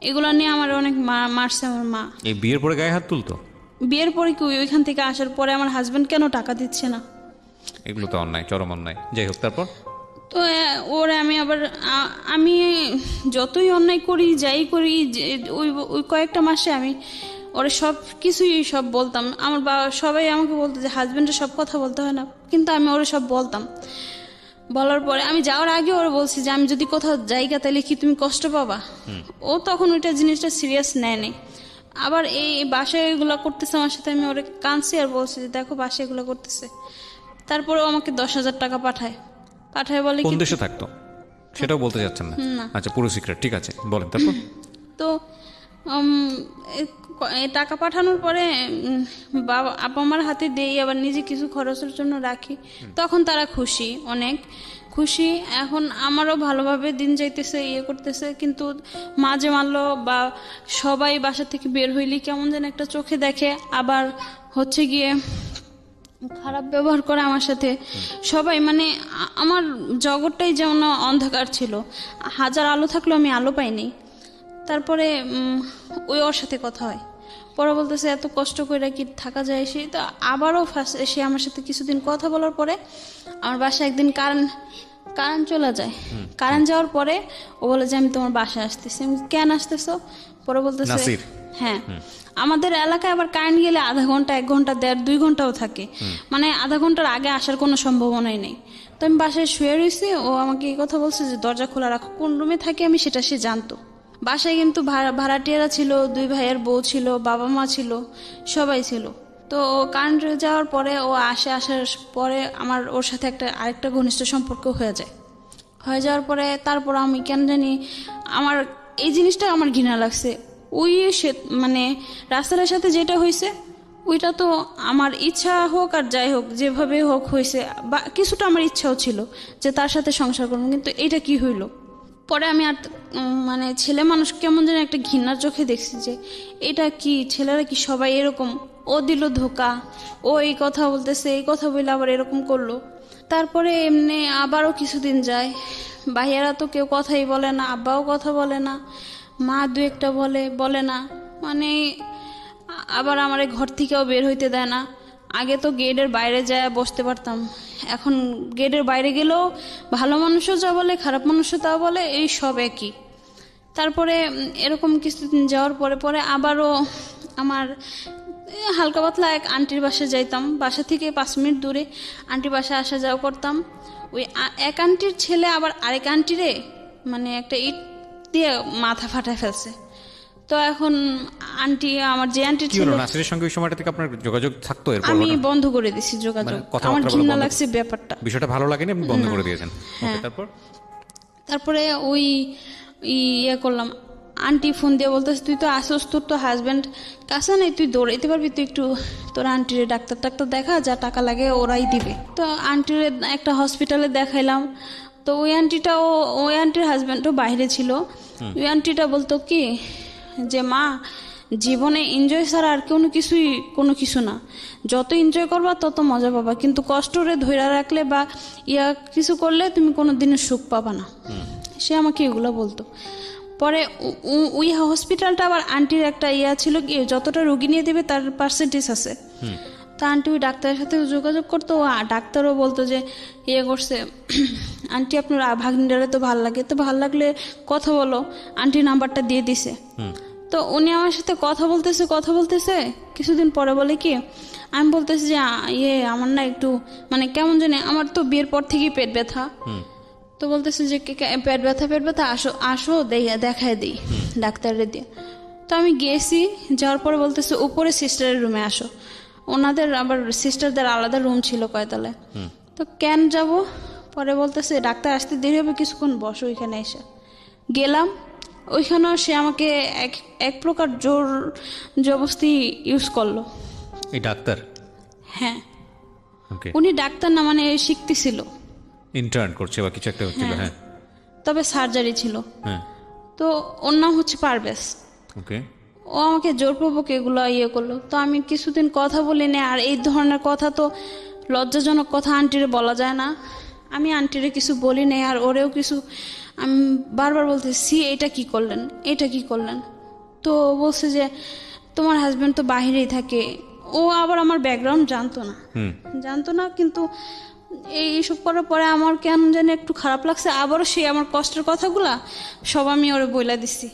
Speaker 1: এগুলো নিয়ে আমার অনেক মারছে আমার মা।
Speaker 2: এই বিয়ের পরে গায়ে হাত তুলতো?
Speaker 1: বিয়ের পরে কি ওইখান থেকে আসার পরে আমার হাজবেন্ড কেন টাকা দিচ্ছে না?
Speaker 2: এগুলো তো অন্যায়, চরম অন্যায়। যাই হোক, তারপর?
Speaker 1: তো ওরে আমি আবার আমি যতই অন্যায় করি যাই করি, ওই কয়েকটা মাসে আমি ওরে সব কিছুই সব বলতাম। আমার বাবা সবাই আমাকে বলতো যে হাজবেন্ডের সব কথা বলতে হয় না, কিন্তু আমি ওরে সব বলতাম। বলার পরে আমি যাওয়ার আগে ওরা বলছি যে আমি যদি কোথাও জায়গা তাহলে কি তুমি কষ্ট পাবা। ও তখন ওইটা জিনিসটা সিরিয়াস নেয়নি। আবার এই বাসায় এগুলো করতেছে আমার সাথে, আমি ওরে কাঁদছি আর বলছি যে দেখো বাসায় এগুলো করতেছে। তারপরেও আমাকে 10,000 টাকা পাঠায় বলে
Speaker 2: কোন
Speaker 1: কি
Speaker 2: দেশে থাকতো সেটাও বলতে যাচ্ছেন না? আচ্ছা, পুরো সিক্রেট, ঠিক আছে, বলেন তারপর।
Speaker 1: তো এই টাকা পাঠানোর পরে বাবা আপা আমার হাতে দেই, আবার নিজে কিছু খরচের জন্য রাখি। তখন তারা খুশি, অনেক খুশি। এখন আমারও ভালোভাবে দিন যাইতেছে, ইয়ে করতেছে। কিন্তু মাঝে মারলো বা সবাই বাসা থেকে বের হইলি কেমন যেন একটা চোখে দেখে, আবার হচ্ছে গিয়ে খারাপ ব্যবহার করে আমার সাথে সবাই। মানে আমার জগৎটাই যেমন অন্ধকার ছিল, হাজার আলো থাকলেও আমি আলো পাইনি। তারপরে ওর সাথে কথা হয়, পরে বলতেছে এত কষ্ট করে কি থাকা যায়। সে তো আবারও ফার্স্ট সে আমার সাথে কিছুদিন কথা বলার পরে আমার বাসায় একদিন কারেন্ট চলে যায়। কারেন্ট যাওয়ার পরে ও বলে যে আমি তোমার বাসায় আসতেছি। আমি কেন আসতেছো? পরে বলতেছে হ্যাঁ, আমাদের এলাকায় আবার কারেন্ট গেলে আধা ঘন্টা, 1 ঘন্টা, 1.5-2 ঘন্টাও থাকে। মানে আধা ঘন্টার আগে আসার কোনো সম্ভাবনাই নেই। তো আমি বাসায় শুয়ে রয়েছি, ও আমাকে এই কথা বলছে যে দরজা খোলা রাখো। কোন রুমে থাকি আমি সেটা সে জানতো। বাসায় কিন্তু ভাড়াটিয়ারা ছিল, 2 ভাইয়ের বউ ছিল, বাবা মা ছিল, সবাই ছিল। তো ও কারেন্ট যাওয়ার পরে ও আসার পরে আমার ওর সাথে আরেকটা ঘনিষ্ঠ সম্পর্ক হয়ে যাওয়ার পরে তারপর আমি কেন জানি আমার এই জিনিসটা আমার ঘৃণা লাগছে। ওই মানে রাস্তার সাথে যেটা হয়েছে ওইটা তো আমার ইচ্ছা হোক আর যাই হোক, যেভাবে হোক হয়েছে, বা কিছুটা আমার ইচ্ছাও ছিল যে তার সাথে সংসার করবো, কিন্তু এটা কি হইলো? পরে আমি আর মানে ছেলে মানুষ কেমন যেন একটা ঘৃণার চোখে দেখছি যে এটা কি, ছেলেরা কি সবাই এরকম? ও দিল ধোকা, ও এই কথা বলতেছে, এই কথা বলে আবার এরকম করলো। তারপরে এমনি আবারও কিছুদিন যায়, ভাইয়ারা তো কেউ কথাই বলে না, আব্বাও কথা বলে না, মা 2-একটা বলে না। মানে আবার আমার ঘর থেকেও বের হইতে দেয় না। আগে তো গেটের বাইরে যায় বসতে পারতাম, এখন গেটের বাইরে গেলেও ভালো মানুষও যা বলে, খারাপ মানুষও তা বলে, এই সব একই। তারপরে এরকম কিছুদিন যাওয়ার পরে আবারও আমার হালকা পাতলা এক আন্টির বাসায় যাইতাম, বাসা থেকে 5 মিনিট দূরে আন্টির বাসায় আসা যাওয়া করতাম। ওই এক আন্টির ছেলে আবার আরেক আন্টিরে মানে একটা ইট দিয়ে মাথা ফাটায় ফেলছে। তো এখন আন্টি, আমার যে আন্টির ছিল,
Speaker 2: নাসিরের সঙ্গে ওই সময়টা থেকে আপনার যোগাযোগ থাকতো?
Speaker 1: আমি বন্ধ করে দিছি যোগাযোগ, আমার ঘৃণা লাগছে ব্যাপারটা,
Speaker 2: বিষয়টা ভালো লাগেনি, আপনি বন্ধ করে দিয়েছেন। তারপরে
Speaker 1: ওই ইয়ে করলাম, আন্টি ফোন দিয়ে বলতেছে তুই তো আসোস, তোর তো হাজব্যান্ড কাছে নেই, তুই দৌড়াইতে পারবি, তুই একটু তোর আন্টির ডাক্তার দেখা, যা টাকা লাগে ওরাই দিবে। তো আন্টির একটা হসপিটালে দেখাইলাম। তো ওই আন্টির হাজব্যান্ডও বাইরে ছিল। ওই আন্টিটা বলতো কি যে মা, জীবনে এনজয় ছাড়া আর কোনো কিছু না, যত এনজয় করবা তত মজা পাবা, কিন্তু কষ্টরে ধৈর্য রাখলে বা কিছু করলে তুমি কোনো দিনের সুখ পাবা না। সে আমাকে এগুলো বলতো। পরে ওই হসপিটালটা আবার আন্টির একটা ছিল কি, যতটা রোগী নিয়ে দেবে তার পার্সেন্টেজ আছে। তো আন্টি ওই ডাক্তারের সাথে যোগাযোগ করতো, ডাক্তারও বলতো যে করছে আন্টি আপনার ভাগ্নিটারে তো ভাল লাগে, তো ভাল লাগলে কথা বলো, আন্টির নাম্বারটা দিয়ে দিছে। তো উনি আমার সাথে কথা বলতেছে কিছুদিন পরে বলে কি, আমি বলতেছি যে আমার না একটু মানে কেমন জানি, আমার তো বিয়ের পর থেকেই পেট ব্যথা। তো বলতেছে যে পেট ব্যথা আসো দেখায় দিই ডাক্তারের দিয়ে। তো আমি গেছি, যাওয়ার পরে বলতেছে উপরে সিস্টারের রুমে আসো। ওনাদের আবার সিস্টারদের আলাদা রুম ছিল কয়তলায়। তো কেন যাব? পরে বলতেছে ডাক্তার আসতে দেরি হবে, কিছুক্ষণ বসো ওইখানে এসে। গেলাম, ওইখানেও সে আমাকে এক প্রকার জোর জবরদস্তি ইউজ করলো।
Speaker 2: এই ডাক্তার?
Speaker 1: হ্যাঁ, উনি ডাক্তার না, মানে শিখতেছিল,
Speaker 2: ইন্টার্ন করছে বা কিছু একটা হচ্ছিল। হ্যাঁ,
Speaker 1: তবে সার্জারি ছিল।
Speaker 2: হ্যাঁ।
Speaker 1: তো ওর নাম হচ্ছে পারভেজ।
Speaker 2: ওকে।
Speaker 1: ও আমাকে জোরপূর্বক এগুলো ইয়ে করলো। তো আমি কিছুদিন কথা বলি না, আর এই ধরনের কথা তো লজ্জাজনক কথা আন্টিরে বলা যায় না। আমি আন্টিরে কিছু বলি নাই, আর ওরেও কিছু আমি বারবার বলতেছি এটা কি করলেন, এটা কি করলেন। তো ও বলছে যে তোমার হাজবেন্ড তো বাহিরেই থাকে। ও আবার আমার ব্যাকগ্রাউন্ড জানতো না, কিন্তু এইসব করার পরে আমার কেন জানি একটু খারাপ লাগছে। আবারও সে আমার কষ্টের কথাগুলা সব আমি ওরে বইলা দিছি।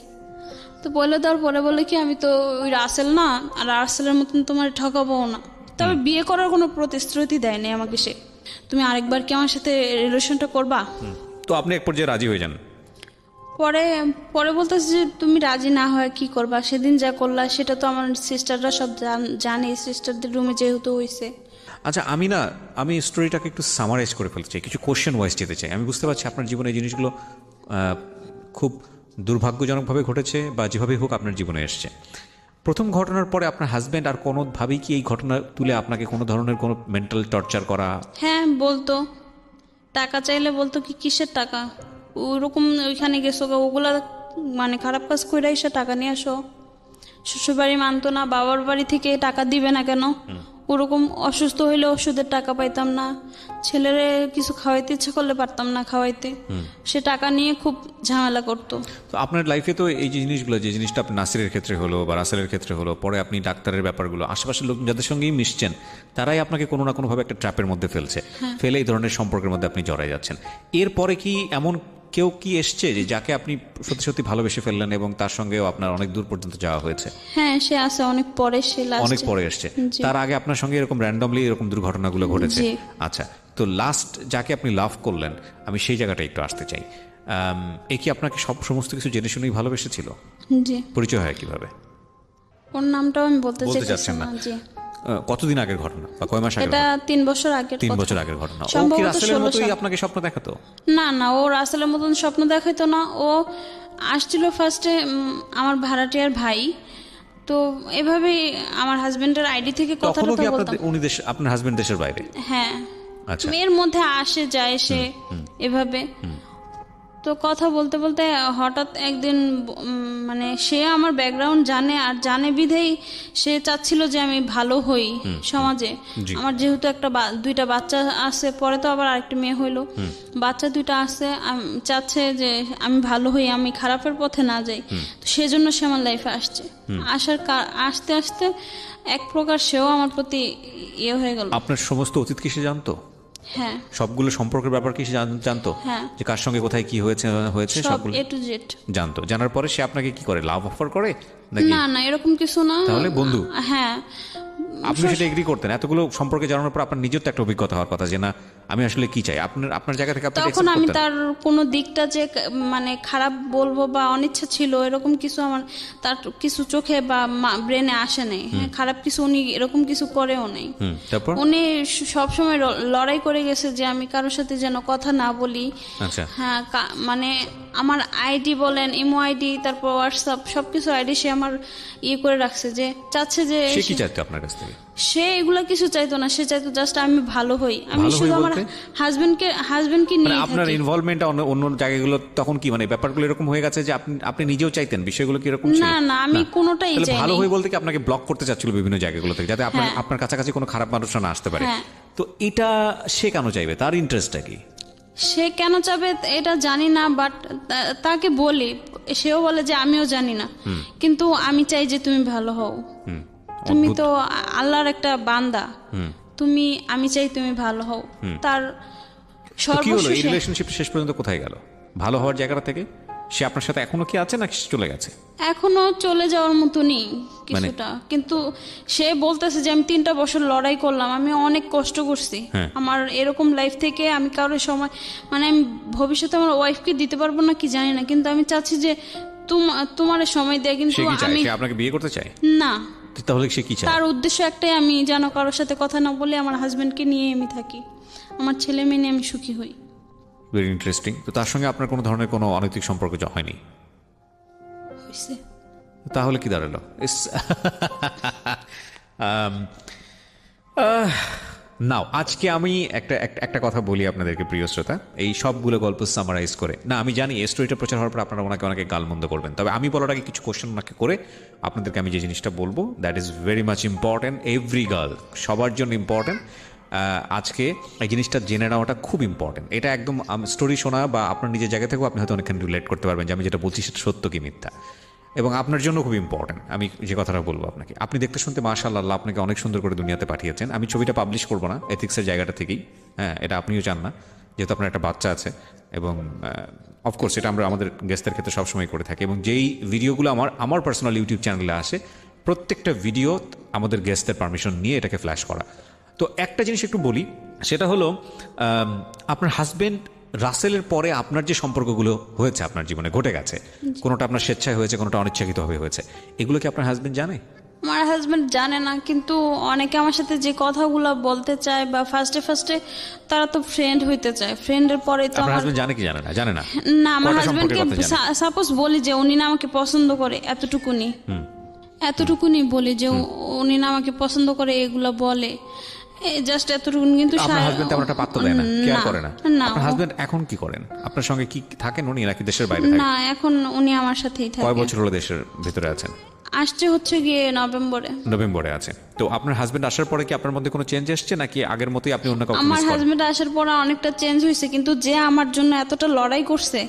Speaker 1: তো বলে দেওয়ার পরে বলে কি আমি তো ওই রাসেল না, আর রাসেলের মতন তোমার ঠকাবো না। তবে বিয়ে করার কোনো প্রতিশ্রুতি দেয়নি আমাকে সে। তুমি আরেকবার কি আমার সাথে রিলেশনটা করবা?
Speaker 2: তো আপনি এক পর্যায়ে রাজি হয়ে যান।
Speaker 1: পরে পরে বলতেছে যে তুমি রাজি না হয় কি করবা, সেদিন যা করলা সেটা তো আমার সিস্টাররা সব জানে, সিস্টারদের রুমে যেহেতু হয়েছে।
Speaker 2: আচ্ছা, আমি স্টোরিটাকে একটু সামারাইজ করে ফেলতে চাই, কিছু কোশ্চেন ওয়াইজ যেতে চাই। আমি বুঝতে পারছি আপনার জীবনে এই জিনিসগুলো খুব দুর্ভাগ্যজনকভাবে ঘটেছে, বা যেভাবেই হোক আপনার জীবনে এসছে। প্রথম ঘটনার পরে আপনার হাজব্যান্ড আর কোনোভাবেই কি এই ঘটনা তুলে আপনাকে কোনো ধরনের কোনো মেন্টাল টর্চার করা?
Speaker 1: হ্যাঁ বলতো, টাকা চাইলে বলতো কি কিসের টাকা, ওরকম ওইখানে গেছো ওগুলা মানে খারাপ কাজ করে এসে টাকা নিয়ে আসো। শ্বশুরবাড়ি মানতো না, বাবার বাড়ি থেকে টাকা দিবে না কেন। ওরকম অসুস্থ হইলে ওষুধের টাকা পাইতাম না, ছেলেরে কিছু খাওয়াইতে ইচ্ছা করলে পারতাম না খাওয়াইতে। সে টাকা নিয়ে খুব ঝামেলা করতো।
Speaker 2: তো আপনার লাইফে তো এই যে জিনিসগুলো, যে জিনিসটা আপনার নাসিরের ক্ষেত্রে হলো বা রাসেলের ক্ষেত্রে হলো, পরে আপনি ডাক্তারের ব্যাপারগুলো, আশেপাশের লোক যাদের সঙ্গেই মিশছেন তারাই আপনাকে কোনো না কোনোভাবে একটা ট্র্যাপের মধ্যে ফেলছে, ফেলে এই ধরনের সম্পর্কের মধ্যে আপনি জড়াই যাচ্ছেন। এরপরে কি এমন কেউ কি এসছে যে যাকে আপনি সত্যি সত্যি ভালোবেসে ফেললেন এবং তার সঙ্গেও আপনার অনেক দূর পর্যন্ত যাওয়া হয়েছে?
Speaker 1: হ্যাঁ, সে আছে অনেক পরে, সে
Speaker 2: অনেক পরে এসছে। তার আগে আপনার সঙ্গে এরকম র্যান্ডমলি এরকম দুর্ঘটনাগুলো ঘটেছে? আচ্ছা, তো লাস্ট যাকে আপনি লাভ করলেন, আমি সেই জায়গাটা একটু আসতে চাই। এ কি আপনাকে সমস্ত কিছু জেনে শুনেই ভালোবেসেছিল?
Speaker 1: জি।
Speaker 2: পরিচয় হয় কিভাবে?
Speaker 1: ওর নামটাও আমি বলতে
Speaker 2: চাচ্ছেন না?
Speaker 1: জি।
Speaker 2: কতদিন আগের ঘটনা বা কয় মাস আগের?
Speaker 1: এটা 3 বছর আগের।
Speaker 2: 3 বছর আগের ঘটনা। ও কি রাসেলের মতোই আপনাকে স্বপ্ন দেখাতো?
Speaker 1: না না, ও রাসেলের মতন স্বপ্ন দেখাইতো না। ও আসছিল ফার্স্টে আমার ভাড়াটিয়ার ভাই। তো এভাবেই আমার হাজবেন্ডের আইডি থেকে কথাটা বলতাম।
Speaker 2: উনি আপনার হাজবেন্ড দেশের বাইরে?
Speaker 1: হ্যাঁ।
Speaker 2: আচ্ছা।
Speaker 1: এর মধ্যে আসে যায় সে এভাবে। তো কথা বলতে বলতে হঠাৎ একদিন মানে সে আমার ব্যাকগ্রাউন্ড জানে, আর জানে বিধেই সে চাচ্ছিল যে আমি ভালো হই সমাজে। আমার যেহেতু দুইটা বাচ্চা আছে, পরে তো আবার আরেকটা মেয়ে হইলো, বাচ্চা দুইটা আছে, চাচ্ছে যে আমি ভালো হই, আমি খারাপের পথে না যাই। তো সেজন্য সে আমার লাইফে আসছে। আসতে আসতে এক প্রকার সেও আমার প্রতি ইয়ে হয়ে গেল।
Speaker 2: আপনার সমস্ত অতীত কি সে জানতো?
Speaker 1: হ্যাঁ,
Speaker 2: সবগুলো সম্পর্কের ব্যাপার কি সে জানতো?
Speaker 1: হ্যাঁ,
Speaker 2: যে কার সঙ্গে কোথায় কি হয়েছে সবগুলো
Speaker 1: A to Z
Speaker 2: জানতো। জানার পরে সে আপনাকে কি করে, লাভ অফার করে?
Speaker 1: না না, এরকম কিছু না।
Speaker 2: তাহলে বন্ধু?
Speaker 1: হ্যাঁ।
Speaker 2: আপনি সেটা এগ্রি করতেন? এতগুলো সম্পর্কে জানানোর পর আপনার নিজের তো একটা অভিজ্ঞতা হওয়ার কথা যে না আমি আসলে কি চাই। আপনার জায়গা থেকে আপনি
Speaker 1: তখন আমি তার কোনো দিকটা যে মানে খারাপ বলবো বা অনিচ্ছা ছিল এরকম কিছু আমার তার কিছু চোখে বা ব্রেনে আসে নাই। হ্যাঁ, খারাপ কিছু উনি এরকম কিছু করেও নাই। উনি সবসময় লড়াই করে গেছে যে আমি কারোর সাথে যেন কথা না বলি।
Speaker 2: আচ্ছা।
Speaker 1: হ্যাঁ, মানে আমার আইডি বলেন, ইমো আইডি, তারপর হোয়াটসঅ্যাপ, সবকিছু আইডি সে আমার ইয়ে করে রাখছে, যে চাচ্ছে যে
Speaker 2: সে কি চাইতো আপনার কাছ থেকে?
Speaker 1: সে এগুলা কিছু চাইতো না, সে চাইতো জাস্ট আমি ভালো হই। আমি শুধু আমার হাজবেন্ডকে নিয়ে থাকি।
Speaker 2: আপনার ইনভলভমেন্ট অন্য জায়গাগুলো তখন কি মানে ব্যাপারগুলো এরকম হয়ে গেছে যে আপনি নিজেও চাইতেন বিষয়গুলো কি এরকম ছিল?
Speaker 1: না না, আমি কোনোটাই চাইনি।
Speaker 2: ভালো হই বলতে কি আপনাকে ব্লক করতে চাচ্ছিল বিভিন্ন জায়গাগুলো থেকে, যাতে আপনার কাছাকাছি কোনো খারাপ মানুষরা না আসতে পারে। তো এটা সে কেন চাইবে? তার ইন্টারেস্টটা কি?
Speaker 1: সে কেন চাবে এটা জানি না, বাট তাকে বলি, সেও বলে যে আমিও জানি না, কিন্তু আমি চাই যে তুমি ভালো হও। তুমি তো আল্লাহর একটা বান্দা, আমি চাই তুমি ভালো হও। তার
Speaker 2: সর্বশেষ এই রিলেশনশিপ শেষ পর্যন্ত কোথায় গেল? ভালো হওয়ার জায়গাটা থেকে সে আপনার সাথে এখনো কি আছে নাকি চলে গেছে?
Speaker 1: এখনো চলে যাওয়ার মতনই কিছুটা, কিন্তু সে বলতেছে যে আমি 3টা বছর লড়াই করলাম, আমি অনেক কষ্ট করছি আমার এরকম লাইফ থেকে। আমি কারোর সময় মানে আমি ভবিষ্যতে আমার ওয়াইফকে দিতে পারবো না কি জানি না, কিন্তু আমি চাচ্ছি যে তোমার সময় দেয়। কিন্তু
Speaker 2: আমি আপনাকে বিয়ে করতে চাই
Speaker 1: না।
Speaker 2: তাহলে সে কি চায়?
Speaker 1: তার উদ্দেশ্য একটাই, আমি যেন কারোর সাথে কথা না বলে আমার হাজবেন্ডকে নিয়ে আমি থাকি, আমার ছেলে মেয়ে নিয়ে আমি সুখী হই।
Speaker 2: Very interesting. তো তার সঙ্গে আপনার কোনো ধরনের কোনো অনৈতিক সম্পর্ক হয়নি?
Speaker 1: হইছে।
Speaker 2: তাহলে কি দাঁড়ালো? নাও আজকে আমি একটা কথা বলি আপনাদেরকে প্রিয় শ্রোতা, এই সবগুলো গল্প সামারাইজ করে, না আমি জানি এই স্টোরিটা প্রচার হওয়ার পর আপনারা ওনাকে অনেকে গালমন্দ করবেন, তবে আমি বলার আগে কিছু কোশ্চেন ওনাকে করে আপনাদেরকে আমি যে জিনিসটা বলবো that is very much important, every girl, সবার জন্য ইম্পর্টেন্ট। আজকে এই জিনিসটা জেনে নেওয়াটা খুব ইম্পর্টেন্ট। এটা একদম স্টোরি শোনা বা আপনার নিজের জায়গা থেকেও আপনি হয়তো অনেকখানি রিলেট করতে পারবেন যে আমি যেটা বলছি সেটা সত্য কি মিথ্যা, এবং আপনার জন্য খুব ইম্পর্টেন্ট। আমি যে কথাটা বলবো আপনাকে, আপনি দেখতে শুনতে মাশাআল্লাহ, আপনাকে অনেক সুন্দর করে দুনিয়াতে পাঠিয়েছেন। আমি ছবিটা পাবলিশ করবো না এথিক্সের জায়গাটা থেকেই, হ্যাঁ এটা আপনিও চান না, যেহেতু আপনার একটা বাচ্চা আছে, এবং অফকোর্স এটা আমরা আমাদের গেস্টদের ক্ষেত্রে সবসময় করে থাকি। এবং যেই ভিডিওগুলো আমার পার্সোনাল ইউটিউব চ্যানেলে আসে, প্রত্যেকটা ভিডিও আমাদের গেস্টদের পারমিশন নিয়ে এটাকে ফ্ল্যাশ করা। তো একটা জিনিস একটু বলি, সেটা হলো আপনার হাজবেন্ড রাসেলের পরে আপনার যে সম্পর্কগুলো হয়েছে আপনার জীবনে ঘটে গেছে, কোনোটা আপনার স্বেচ্ছায় হয়েছে, কোনোটা অনিচ্ছাকৃতভাবে হয়েছে, এগুলো কি আপনার হাজবেন্ড জানে?
Speaker 1: আমার হাজবেন্ড জানে না, কিন্তু অনেকে আমার সাথে যে কথাগুলো বলতে চায় বা ফার্স্টে তারা তো ফ্রেন্ড হইতে চায়, ফ্রেন্ডের পরে তো
Speaker 2: আপনার
Speaker 1: আমার
Speaker 2: হাজবেন্ড জানে কি জানে না? জানে না।
Speaker 1: না, আমার
Speaker 2: কয়টা
Speaker 1: হাজবেন্ডকে
Speaker 2: সম্পর্কের কথা জানে?
Speaker 1: সাপোজ বলি যে উনি না আমাকে পছন্দ করে, এতটুকুনি বলি যে উনি না আমাকে পছন্দ করে, এগুলো বলে জাস্ট এতটুকুনি। কিন্তু
Speaker 2: আপনার হাজবেন্ড তেমন একটা পাত্তা দেয় না, কেয়ার করে না?
Speaker 1: না,
Speaker 2: আপনার হাজবেন্ড এখন কি করেন? আপনার সঙ্গে কি থাকেন উনি, নাকি দেশের বাইরে থাকেন?
Speaker 1: না, এখন উনি আমার সাথেই
Speaker 2: কয়
Speaker 1: থাকে।
Speaker 2: বছর হলো দেশের ভিতরে আছেন?
Speaker 1: আসছে হচ্ছে গিয়ে
Speaker 2: নভেম্বরে আছে। তো আপনার হাজবেন্ড আসার পরে কি আপনার মধ্যে কোনো চেঞ্জ এসছে, নাকি আগের মতোই আপনি অন্য কাউকে
Speaker 1: আমার
Speaker 2: মিস করেন?
Speaker 1: হাজবেন্ড আসার পরে অনেকটা চেঞ্জ হয়েছে, কিন্তু যে আমার জন্য এতটা লড়াই করছে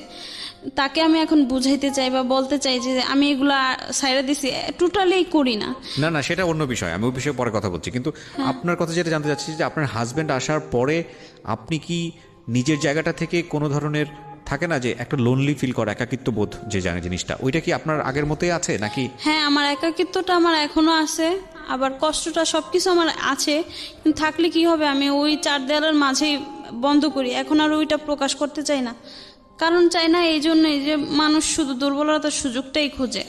Speaker 1: তাকে আমি এখন বুঝাইতে চাই বা বলতে চাই যে আমি এগুলা সাইডে দিছি, টোটালি করি না।
Speaker 2: না না, সেটা অন্য বিষয়, আমি ওই বিষয়ে পরে কথা বলছি। কিন্তু আপনার কথা যেটা জানতে চাচ্ছি যে আপনার হাজবেন্ড আসার পরে আপনি কি নিজের জায়গাটা থেকে কোনো ধরনের থাকে না যে একটা লোনলি ফিল করা, একাকিত্ব বোধ যে জিনিসটা, ওইটা কি আপনার আগের মতোই আছে নাকি?
Speaker 1: হ্যাঁ, আমার একাকিত্বটা আমার এখনো আছে, আবার কষ্টটা সবকিছু আমার আছে, কিন্তু থাকলে কি হবে, আমি ওই চার দেয়ালের মাঝেই বন্ধ করি, এখন আর ওইটা প্রকাশ করতে চাই না। কারণ চাই না এই জন্যই যে মানুষ শুধু দুর্বলতার সুযোগটাই খোঁজে।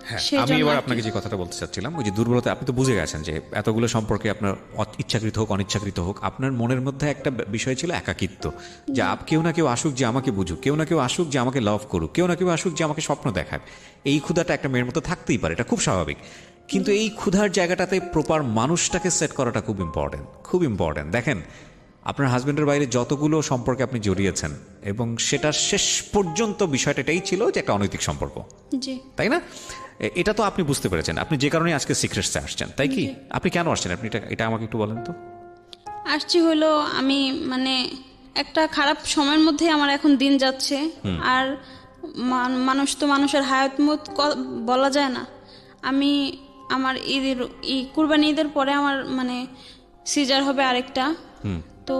Speaker 2: হ্যাঁ,
Speaker 1: সেই
Speaker 2: আমি
Speaker 1: জন্য
Speaker 2: এবার
Speaker 1: আর কি।
Speaker 2: আপনাকে যে কথাটা বলতে চাচ্ছিলাম, ওই যে দুর্বলতা, আপনি তো বুঝে গেছেন যে এতগুলো সম্পর্কে আপনার ইচ্ছাকৃত হোক অনিচ্ছাকৃত হোক, আপনার মনের মধ্যে একটা বিষয় ছিল একাকিত্ব, যে কেউ না কেউ আসুক যে আমাকে বুঝুক, কেউ না কেউ আসুক যে আমাকে লাভ করুক, কেউ না কেউ আসুক যে আমাকে স্বপ্ন দেখাক। এই ক্ষুধাটা একটা মেয়ের মতো থাকতেই পারে, এটা খুব স্বাভাবিক। কিন্তু এই ক্ষুধার জায়গাটাতে প্রপার মানুষটাকে সেট করাটা খুব ইম্পর্টেন্ট, খুব ইম্পর্টেন্ট। দেখেন, আপনার হাজবেন্ডের বাইরে যতগুলো সম্পর্কে আপনি জড়িয়েছেন, এবং সেটার শেষ পর্যন্ত বিষয়টা এটাই ছিল যে একটা অনৈতিক সম্পর্ক,
Speaker 1: জি,
Speaker 2: তাই না? এটা তো আপনি বুঝতে পেরেছেন, আপনি যে কারণে আজকে সিক্রেটসে আসছেন, তাই কি? আপনি কেন আসছেন, আপনি এটা আমাকে একটু বলেন তো।
Speaker 1: আসছি হলো আমি মানে একটা খারাপ সময়ের মধ্যে আমার এখন দিন যাচ্ছে, আর মানুষ তো মানুষের হায়াত মত বলা যায় না। আমি আমার কুরবানি ঈদের পরে আমার মানে সিজার হবে আরেকটা, তো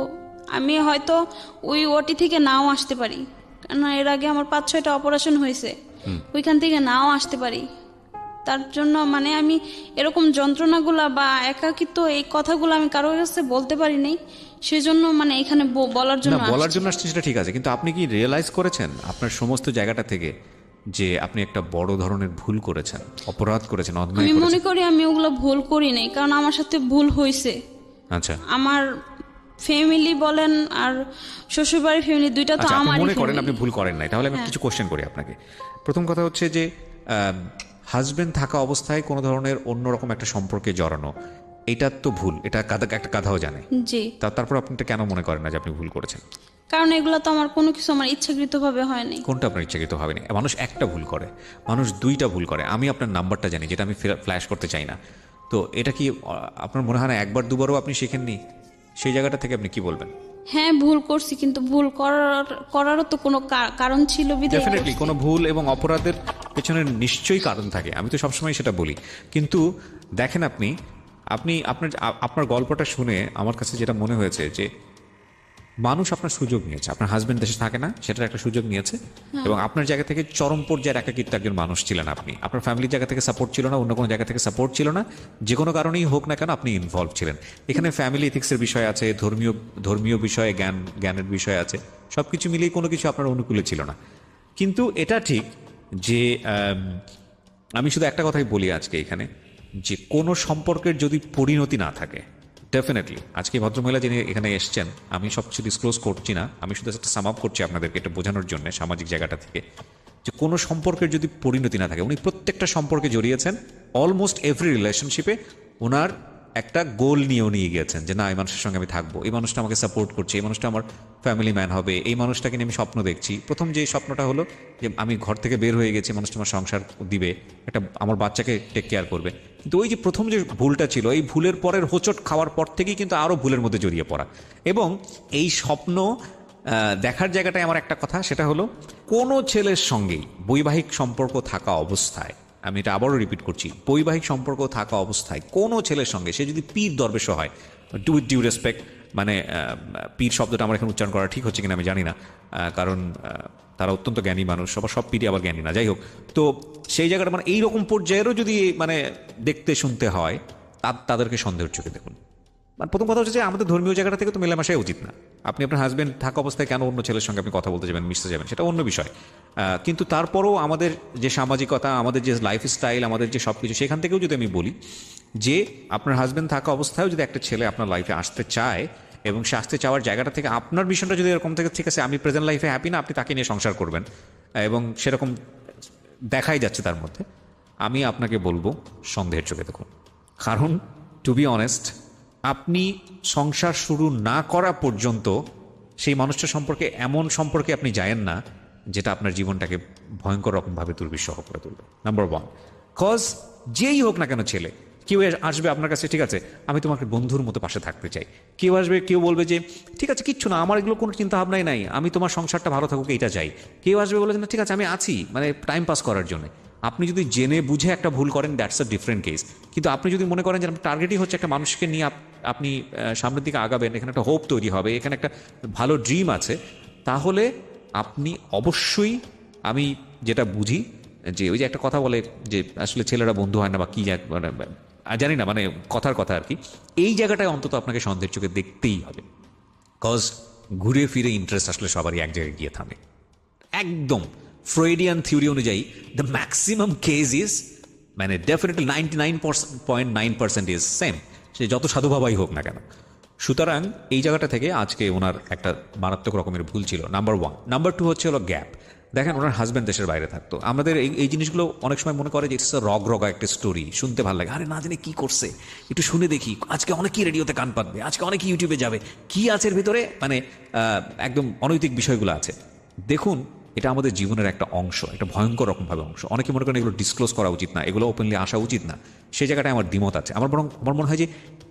Speaker 1: আমি হয়তো ওই ওটি থেকে নাও আসতে পারি, কারণ এর আগে আমার 5-6টা অপারেশন হয়েছে, ওইখান থেকে নাও আসতে পারি। তার জন্য মানে আমি এরকম যন্ত্রণাগুলা বা একাকিত্ব এই কথাগুলো আমি কারোর কাছে বলতে পারি নাই, সেজন্য মানে এখানে বলার জন্য
Speaker 2: না, বলার
Speaker 1: আসছি।
Speaker 2: জন্য আসছেন সেটা ঠিক আছে, কিন্তু আপনি কি রিয়েলাইজ করেছেন আপনার সমস্ত জায়গাটা থেকে যে আপনি একটা বড় ধরনের ভুল করেছেন, অপরাধ করেছেন, অন্যায়
Speaker 1: আমি মনে
Speaker 2: করেছেন?
Speaker 1: করি আমি ওগুলো ভুল করি নাই, কারণ আমার সাথে ভুল হয়েছে।
Speaker 2: আচ্ছা
Speaker 1: আমার ফ্যামিলি বলেন আর শ্বশুরবাড়ির ফ্যামিলি দুইটা তো
Speaker 2: আচ্ছা, আপনি
Speaker 1: আমারই
Speaker 2: মনে করেন
Speaker 1: family।
Speaker 2: আপনি ভুল করেন নাই, তাহলে আমি
Speaker 1: হ্যাঁ।
Speaker 2: কিছু কোশ্চেন করি আপনাকে। প্রথম কথা হচ্ছে যে হাজবেন্ড থাকা অবস্থায় কোনো ধরনের অন্যরকম একটা সম্পর্কে জড়ানো, এটা তো ভুল, এটা একটা গাধাও জানে।
Speaker 1: জি,
Speaker 2: তারপর আপনি এটা কেন মনে করেন না যে আপনি ভুল করেছেন?
Speaker 1: কারণ এগুলো তো আমার কোনো কিছু আমার ইচ্ছাকৃতভাবে হয়নি।
Speaker 2: কোনটা আপনার ইচ্ছাকৃত হবে না? মানুষ একটা ভুল করে, মানুষ দুইটা ভুল করে। আমি আপনার নাম্বারটা জানি, যেটা আমি ফ্ল্যাশ করতে চাই না। তো এটা কি আপনার মনে হয় না একবার দুবারও আপনি শেখেননি? সেই জায়গাটা থেকে আপনি কি বলবেন?
Speaker 1: হ্যাঁ, ভুল করছি, কিন্তু ভুল করারও তো কোনো কারণ ছিল বিধায়
Speaker 2: ডেফিনেটলি
Speaker 1: করছি।
Speaker 2: কোনো ভুল এবং অপরাধের পেছনে নিশ্চয়ই কারণ থাকে, আমি তো সবসময় সেটা বলি। কিন্তু দেখেন, আপনি আপনার গল্পটা শুনে আমার কাছে যেটা মনে হয়েছে যে মানুষ আপনার সুযোগ নিয়েছে। আপনার হাজবেন্ড দেশে থাকে না, সেটার একটা সুযোগ নিয়েছে, এবং আপনার জায়গা থেকে চরম পর্যায়ের একাকিত্ব একজন মানুষ ছিলেন আপনি। আপনার ফ্যামিলির জায়গা থেকে সাপোর্ট ছিল না, অন্য কোনো জায়গা থেকে সাপোর্ট ছিল না, যে কোনো কারণেই হোক না কেন আপনি ইনভলভ ছিলেন। এখানে ফ্যামিলি এথিক্সের বিষয় আছে, ধর্মীয় বিষয়ে জ্ঞানের বিষয় আছে, সব কিছু মিলিয়ে কোনো কিছু আপনার অনুকূলে ছিল না। কিন্তু এটা ঠিক যে আমি শুধু একটা কথাই বলি আজকে এখানে, যে কোনো সম্পর্কের যদি পরিণতি না থাকে, ডেফিনেটলি আজকে ভদ্রমহিলা যিনি এখানে এসছেন, আমি সব কিছু ডিসক্লোজ করছি না, আমি শুধু একটা সাম আপ করছি আপনাদেরকে এটা বোঝানোর জন্য সামাজিক জায়গাটা থেকে, যে কোনো সম্পর্কের যদি পরিণতি না থাকে, উনি প্রত্যেকটা সম্পর্কে জড়িয়েছেন, অলমোস্ট এভরি রিলেশনশিপে ওনার একটা গোল নিয়েও নিয়ে গিয়েছেন যে না এই মানুষের সঙ্গে আমি থাকবো, এই মানুষটা আমাকে সাপোর্ট করছে, এই মানুষটা আমার ফ্যামিলি ম্যান হবে, এই মানুষটাকে নিয়ে আমি স্বপ্ন দেখছি। প্রথম যে স্বপ্নটা হলো যে আমি ঘর থেকে বের হয়ে গেছি, মানুষটা আমার সংসার দিবে, একটা আমার বাচ্চাকে টেক কেয়ার করবে। কিন্তু ওই যে প্রথম যে ভুলটা ছিল, এই ভুলের পরের হোঁচট খাওয়ার পর থেকেই কিন্তু আরও ভুলের মধ্যে জড়িয়ে পড়া। এবং এই স্বপ্ন দেখার জায়গাটায় আমার একটা কথা, সেটা হলো কোনো ছেলের সঙ্গেই বৈবাহিক সম্পর্ক থাকা অবস্থায়, আমি এটা আবারও রিপিট করছি, বৈবাহিক সম্পর্ক থাকা অবস্থায় কোনো ছেলের সঙ্গে সে যদি পীর দরবেশ হয়, উইথ ডিউ রেসপেক্ট, মানে পীর শব্দটা আমার এখন উচ্চারণ করা ঠিক হচ্ছে কিনা আমি জানি না, কারণ তারা অত্যন্ত জ্ঞানী মানুষ, সব পীরই আবার জ্ঞানী না, যাই হোক। তো সেই জায়গাটা মানে এইরকম পর্যায়েরও যদি মানে দেখতে শুনতে হয়, তাদেরকে সন্দেহের চোখে দেখুন। মানে প্রথম কথা হচ্ছে যে আমাদের ধর্মীয় জায়গাটা থেকে তো মেলামেশাই উচিত না। আপনি আপনার হাজব্যান্ড থাকা অবস্থায় কেন অন্য ছেলের সঙ্গে আপনি কথা বলতে যাবেন, মিশতে যাবেন, সেটা অন্য বিষয়। কিন্তু তারপরও আমাদের যে সামাজিকতা, আমাদের যে লাইফস্টাইল, আমাদের যে সব কিছু, সেখান থেকেও যদি আমি বলি যে আপনার হাজব্যান্ড থাকা অবস্থায়ও যদি একটা ছেলে আপনার লাইফে আসতে চায়, এবং সে আসতে চাওয়ার জায়গাটা থেকে আপনার মিশনটা যদি এরকম থেকে, ঠিক আছে আমি প্রেজেন্ট লাইফে হ্যাপি না, আপনি তাকে নিয়ে সংসার করবেন, এবং সেরকম দেখাই যাচ্ছে তার মধ্যে, আমি আপনাকে বলবো সন্দেহের চোখে দেখুন। কারণ টু বি অনেস্ট, আপনি সংসার শুরু না করা পর্যন্ত সেই মানুষটা সম্পর্কে এমন সম্পর্কে আপনি যায়েন না যেটা আপনার জীবনটাকে ভয়ঙ্কর রকমভাবে দুর্বিষহ করে তুলবে। নাম্বার ওয়ান, কজ যেই হোক না কেন ছেলে, কেউ আসবে আপনার কাছে, ঠিক আছে আমি তোমাকে বন্ধুর মতো পাশে থাকতে চাই, কেউ আসবে কেউ বলবে যে ঠিক আছে কিচ্ছু না, আমার এগুলো কোনো চিন্তা ভাবনাই নাই, আমি তোমার সংসারটা ভালো থাকুক এইটা চাই, কেউ আসবে বলে যে না ঠিক আছে আমি আছি মানে টাইম পাস করার জন্য। আপনি যদি জেনে বুঝে একটা ভুল করেন, দ্যাটস আ ডিফারেন্ট কেস। কিন্তু আপনি যদি মনে করেন যে আপনার টার্গেটই হচ্ছে একটা মানুষকে নিয়ে আপনি সামনের দিকে আগাবেন, এখানে একটা হোপ তৈরি হবে, এখানে একটা ভালো ড্রিম আছে, তাহলে আপনি অবশ্যই, আমি যেটা বুঝি যে ওই যে একটা কথা বলে যে আসলে ছেলেরা বন্ধু হয় না বা কি মানে জানি না, মানে কথার কথা আর কি, এই জায়গাটায় অন্তত আপনাকে সন্দেহের চোখে দেখতেই হবে। কজ ঘুরে ফিরে ইন্টারেস্ট আসলে সবারই এক জায়গায় গিয়ে থামে। একদম ফ্রয়েডিয়ান থিওরি অনুযায়ী দ্য ম্যাক্সিমাম কেস ইজ, মানে ডেফিনেটলি 99.9% ইজ সেম, সে যত সাধু বাবাই হোক না কেন। সুতরাং এই জায়গাটা থেকে আজকে ওনার একটা মারাত্মক রকমের ভুল ছিল, নাম্বার ওয়ান। নাম্বার টু হচ্ছে হলো গ্যাপ। দেখেন ওনার হাজব্যান্ড দেশের বাইরে থাকতো, আমাদের এই জিনিসগুলো অনেক সময় মনে করে যে ইটস রগা একটা স্টোরি, শুনতে ভালো লাগে, আরে না জানি কি করছে একটু শুনে দেখি, আজকে অনেকেই রেডিওতে কান পাতবে, আজকে অনেকেই ইউটিউবে যাবে, কি আছে এর ভিতরে, মানে একদম অনৈতিক বিষয়গুলো আছে। দেখুন এটা আমাদের জীবনের একটা অংশ, একটা ভয়ঙ্কর রকমভাবে অংশ। অনেকে মনে করেন এগুলো ডিসক্লোজ করা উচিত না, এগুলো ওপেনলি আসা উচিত না, সেই জায়গাটায় আমার দ্বিমত আছে। আমার মনে হয় যে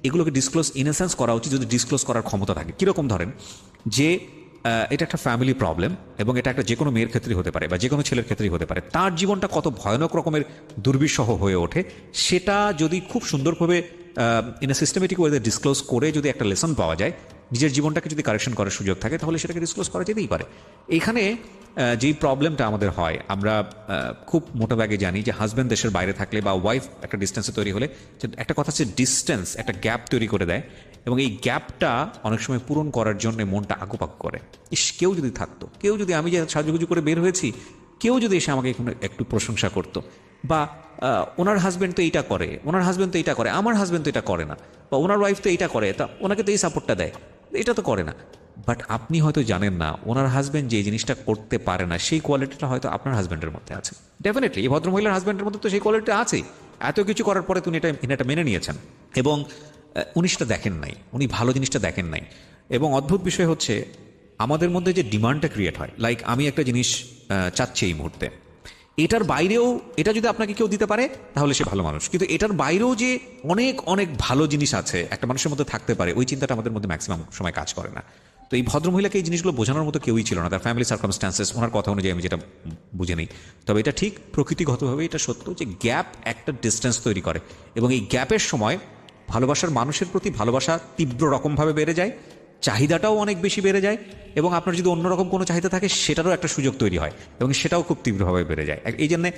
Speaker 2: এগুলোকে ডিসক্লোজ ইন এ সেন্স করা উচিত যদি ডিসক্লোজ করার ক্ষমতা থাকে। কীরকম ধরেন যে এটা একটা ফ্যামিলি প্রবলেম, এবং এটা একটা যে কোনো মেয়ের ক্ষেত্রেই হতে পারে বা যে কোনো ছেলের ক্ষেত্রেই হতে পারে, তার জীবনটা কত ভয়ানক রকমের দুর্বিষহ হয়ে ওঠে, সেটা যদি খুব সুন্দরভাবে ইন এ সিস্টেমেটিক ওয়েতে ডিসক্লোজ করে যদি একটা লেসন পাওয়া যায়, নিজের জীবনটাকে যদি কারেকশন করার সুযোগ থাকে, তাহলে সেটাকে ডিসক্লোজ করা যেতেই পারে। এইখানে যেই প্রবলেমটা আমাদের হয়, আমরা খুব মোটাভাগে জানি যে হাজব্যান্ড দেশের বাইরে থাকলে বা ওয়াইফ একটা ডিস্টেন্সে তৈরি হলে, একটা কথা হচ্ছে ডিস্টেন্স একটা গ্যাপ তৈরি করে দেয়, এবং এই গ্যাপটা অনেক সময় পূরণ করার জন্য মনটা আকুপাকু করে। কেউ যদি থাকতো, কেউ যদি, আমি যে সাজুগুজু করে বের হয়েছি, কেউ যদি এসে আমাকে একটু প্রশংসা করতো, বা ওনার হাজব্যান্ড তো এইটা করে, ওনার হাজব্যান্ড তো এইটা করে, আমার হাজব্যান্ড তো এটা করে না, বা ওনার ওয়াইফ তো এইটা করে, তা ওনাকে তো এই সাপোর্টটা দেয়, এটা তো করে না। বাট আপনি হয়তো জানেন না ওনার হাজব্যান্ড যে জিনিসটা করতে পারে না, সেই কোয়ালিটিটা হয়তো আপনার হাজব্যান্ডের মধ্যে আছে। ডেফিনেটলি এই ভদ্রমহিলার হাজব্যান্ডের মধ্যে তো সেই কোয়ালিটিটা আছেই, এত কিছু করার পরে তিনি এটা মেনে নিয়েছেন, এবং উনি সেটা দেখেন নাই, উনি ভালো জিনিসটা দেখেন নাই। এবং অদ্ভুত বিষয় হচ্ছে আমাদের মধ্যে যে ডিমান্ডটা ক্রিয়েট হয়, লাইক আমি একটা জিনিস চাচ্ছি এই মুহূর্তে, এটার বাইরেও এটা যদি আপনাকে কেউ দিতে পারে তাহলে সে ভালো মানুষ, কিন্তু এটার বাইরেও যে অনেক অনেক ভালো জিনিস আছে একটা মানুষের মধ্যে থাকতে পারে, ওই চিন্তাটা আমাদের মধ্যে ম্যাক্সিমাম সময় কাজ করে না। তো এই ভদ্রমহিলাকে এই জিনিসগুলো বোঝানোর মতো কেউই ছিল না, তার ফ্যামিলি সার্কামস্ট্যান্সেস, ওনার কথা অনুযায়ী আমি যেটা বুঝে নিই। তবে এটা ঠিক প্রকৃতিগতভাবে এটা সত্য যে গ্যাপ একটা ডিস্টেন্স তৈরি করে, এবং এই গ্যাপের সময় ভালোবাসার মানুষের প্রতি ভালোবাসা তীব্র রকমভাবে বেড়ে যায়, চাহিদাটাও অনেক বেশি বেড়ে যায়, এবং আপনার যদি অন্যরকম কোনো চাহিদা থাকে সেটারও একটা সুযোগ তৈরি হয়, এবং সেটাও খুব তীব্রভাবে বেড়ে যায়। এই জন্যে